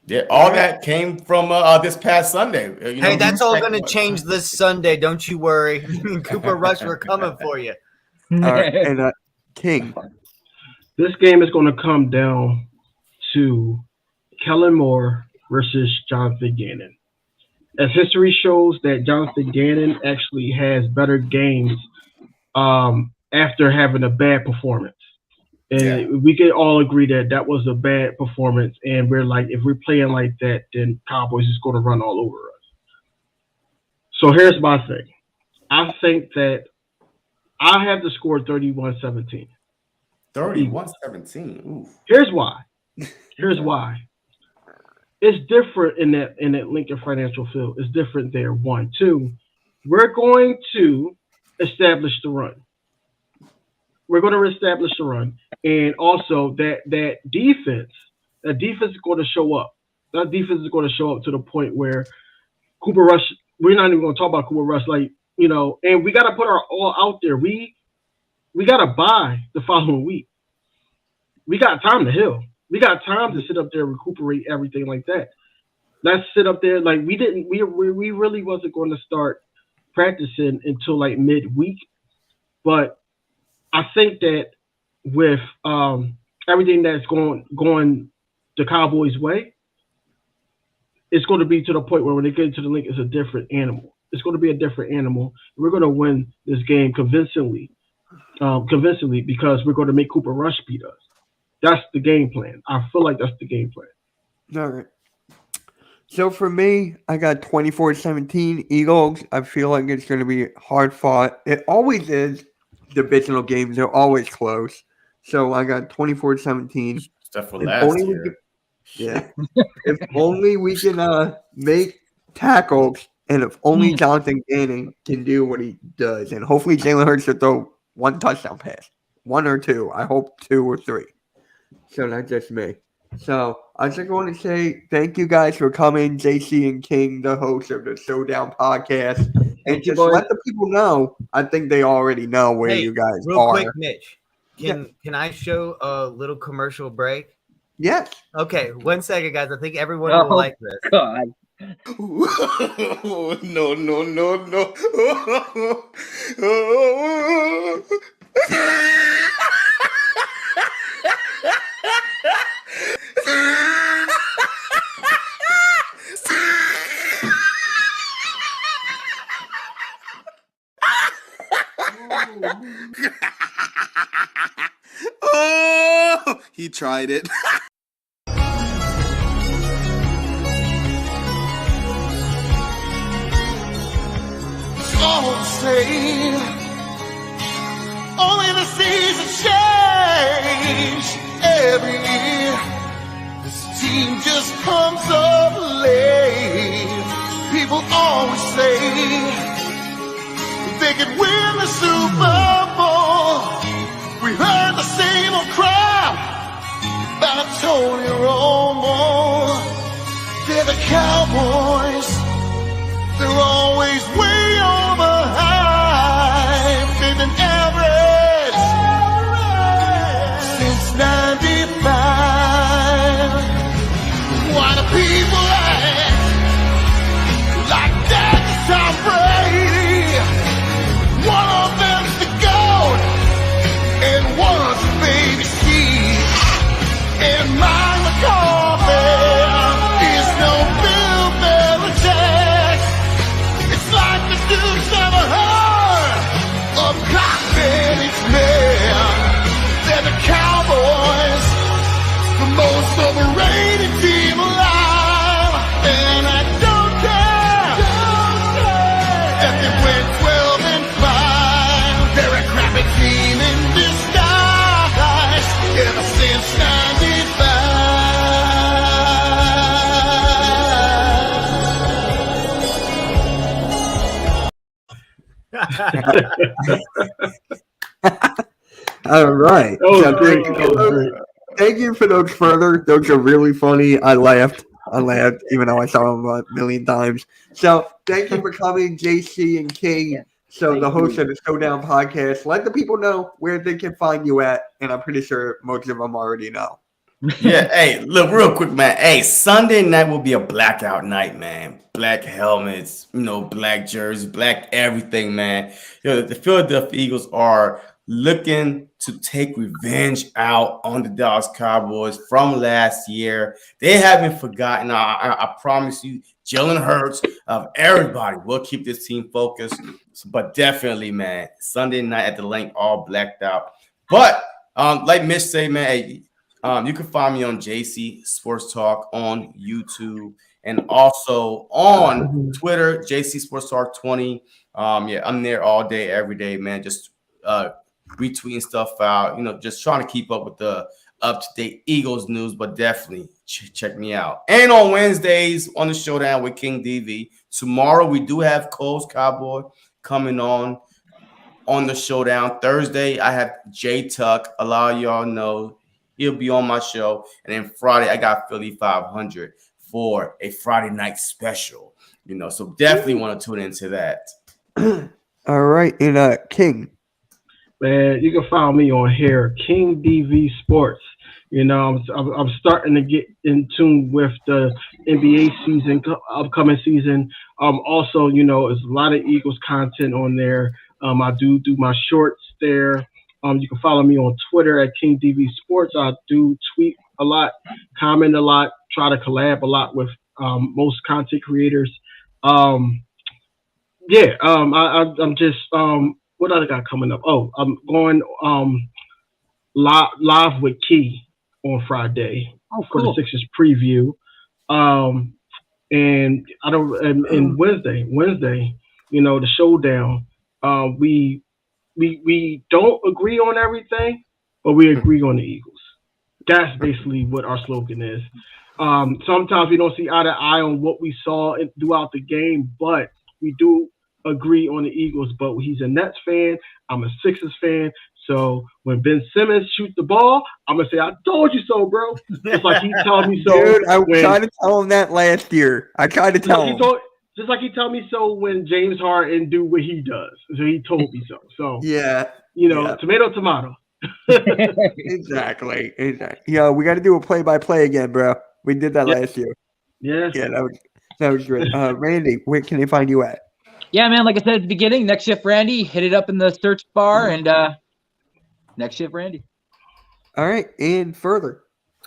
Yeah, all that came from this past Sunday. Hey, that's all going to change this Sunday. Don't you worry. Cooper Rush, we're coming for you. All right, and King. This game is going to come down to Kellen Moore versus Jonathan Gannon. As history shows that Jonathan Gannon actually has better games after having a bad performance. And we can all agree that was a bad performance. And we're like, if we're playing like that, then Cowboys is going to run all over us. So here's my thing. I think that I have the score 31-17. 31-17. Ooh. Here's why. It's different in that Lincoln Financial Field. It's different there. 1, 2. We're going to establish the run. And also that defense is going to show up. That defense is going to show up to the point where Cooper Rush, we're not even going to talk about Cooper Rush, and we got to put our all out there. We got to buy the following week. We got time to heal. We got time to sit up there, recuperate, everything like that. Let's sit up there. Like we really wasn't going to start practicing until like midweek. But I think that with everything that's going the Cowboys' way, it's going to be to the point where when they get into the link, it's a different animal. It's going to be a different animal. We're going to win this game convincingly because we're going to make Cooper Rush beat us. That's the game plan. I feel like that's the game plan. All right. So for me, I got 24-17 Eagles. I feel like it's going to be hard fought. It always is. Divisional games are always close. So I got 24-17. Except for last year. If only we can make tackles, and if only Jonathan Gannon can do what he does, and hopefully Jalen Hurts will throw 1 touchdown pass. 1 or 2. I hope 2 or 3. So that's just me. So I just want to say thank you guys for coming, JC and King, the host of the Showdown podcast. And just let the people know. I think they already know where you guys real are. Real quick, Mitch. Can I show a little commercial break? Yes. Okay, 1 second, guys. I think everyone will like this. God. No, no, no, no. Oh, he tried it. Some say only the seasons change every year. This team just comes up late. People always say they could win the Super Bowl. We heard the same old crap about Tony Romo. They're the Cowboys. They're always way over hype. They've been average since '95. Why do people act like that's Tom Brady? One of them's the GOAT and one's a baby Steve. And Mike McCarthy is no Bill Belichick. It's like the dude's never heard of Cotton and man. They're the Cowboys, the most overrated team alive. And I don't care if they win 12-5. They're a crappy team in disguise ever since '95. All right. That was So great. That was great. thank you for those further. Those are really funny. I laughed, even though I saw them a million times. So thank you for coming, JC and King. So the host of the Showdown podcast, let the people know where they can find you at, and I'm pretty sure most of them already know. Yeah, hey, look, real quick, man. Hey, Sunday night will be a blackout night, man. Black helmets, black jerseys, black everything, man. The Philadelphia Eagles are looking to take revenge out on the Dallas Cowboys from last year. They haven't forgotten. I promise you, Jalen Hurts, of everybody, will keep this team focused. But definitely, man, Sunday night at the Link, all blacked out. But like Mitch say, man, hey, you can find me on JC Sports Talk on YouTube and also on Twitter, JC Sports Talk 20. Yeah, I'm there all day, every day, man. Just retweeting stuff out, just trying to keep up with the up-to-date Eagles news, but definitely check me out. And on Wednesdays on the Showdown with King DV. Tomorrow we do have Cole's Cowboy coming on the Showdown. Thursday I have Jay Tuck. A lot of y'all know he'll be on my show. And then Friday I got Philly 500 for a Friday night special. So definitely want to tune into that. All right, and King. Man, you can follow me on here, King DV Sports. I'm starting to get in tune with the NBA season, upcoming season. Also, there's a lot of Eagles content on there. I do my shorts there. You can follow me on Twitter at King DV Sports. I do tweet a lot, comment a lot, try to collab a lot with most content creators. I'm just what other got coming up? Oh, I'm going live with Key on Friday for the Sixers preview. And Wednesday, the Showdown. We don't agree on everything, but we agree on the Eagles. That's basically what our slogan is. Sometimes we don't see eye to eye on what we saw throughout the game, but we do agree on the Eagles. But he's a Nets fan. I'm a Sixers fan. So when Ben Simmons shoots the ball, I'm going to say, I told you so, bro. Just like he told me so. Dude, I tried to tell him that last year. I tried to tell him. Just like he told me so when James Harden do what he does. So he told me so. So, tomato. Exactly. Yeah, we got to do a play-by-play again, bro. We did that last year. Yeah. Yeah, Sounds great. Randy, where can they find you at? Yeah, man. Like I said at the beginning, Next Shift Randy. Hit it up in the search bar and Next Shift Randy. All right, and further.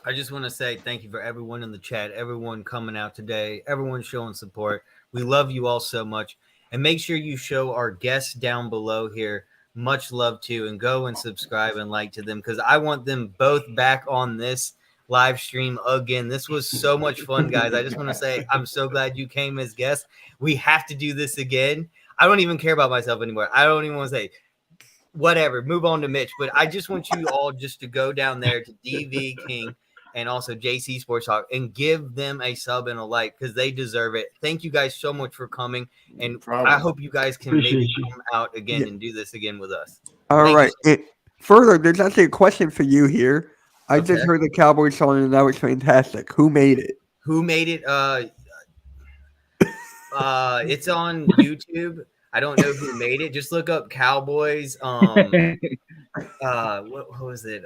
I just want to say thank you for everyone in the chat, everyone coming out today, everyone showing support. We love you all so much. And make sure you show our guests down below here much love too, and go and subscribe and like to them, because I want them both back on this live stream again. This was so much fun, guys. I just want to say I'm so glad you came as guests. We have to do this again. I don't even care about myself anymore. I don't even want to say whatever, move on to Mitch, but I just want you all just to go down there to DV King and also JC Sports Talk and give them a sub and a like, because they deserve it. Thank you guys so much for coming, and I hope you guys can maybe come out again and do this again with us. All right. Further, there's actually a question for you here. I just heard the Cowboys song and that was fantastic. Who made it? Who made it? It's on YouTube. I don't know who made it. Just look up Cowboys. What was it?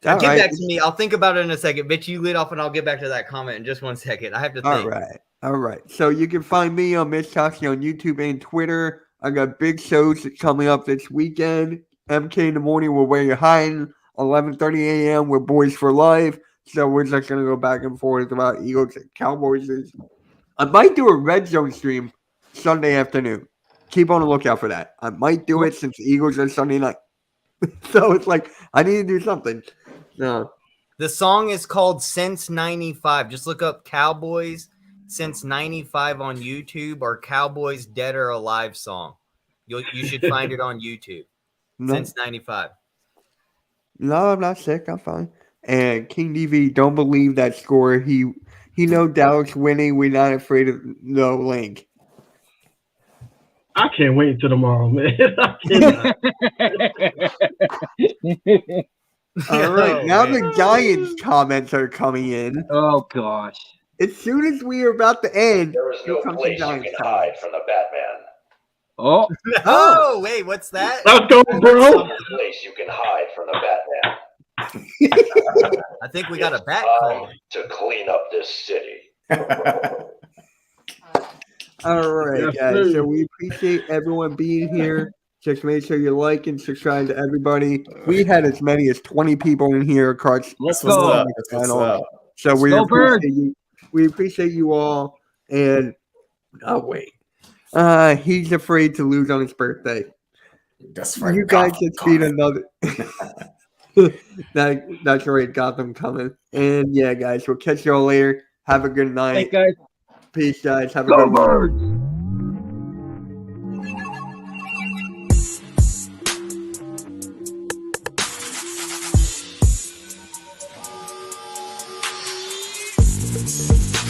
Get back to me. I'll think about it in a second. Bitch, you lit off, and I'll get back to that comment in just 1 second. I have to think. All right. So you can find me on Mitch Toxie on YouTube and Twitter. I got big shows coming up this weekend. MK in the morning, we're where you're hiding. 11:30 a.m. We're Boys for Life. So we're just gonna go back and forth about Eagles and Cowboys. I might do a red zone stream Sunday afternoon. Keep on the lookout for that. I might do it since the Eagles are Sunday night. So it's like I need to do something. No. The song is called Since 95. Just look up Cowboys Since 95 on YouTube, or Cowboys Dead or Alive song. You should find it on YouTube. Since 95. No, I'm not sick. I'm fine. And King DV, don't believe that score. He know Dallas winning. We're not afraid of no link. I can't wait until tomorrow, man. All right, now the Giants comments are coming in. Oh gosh! As soon as we are about to end, there is no place you can hide from the Batman. Oh, oh, wait, what's that? Let's go, bro. There's no place you can hide from the Batman. I think we got a bat call to clean up this city. All right, guys. So we appreciate everyone being here. Just make sure you like and subscribe to everybody. We had as many as 20 people in here across. What's up? So we appreciate you all. And wait. He's afraid to lose on his birthday. That's right. You guys just beat another. That's right. Gotham coming. And yeah, guys, we'll catch y'all later. Have a good night. Thanks, guys. Peace, guys. Have a good one. We'll be right back.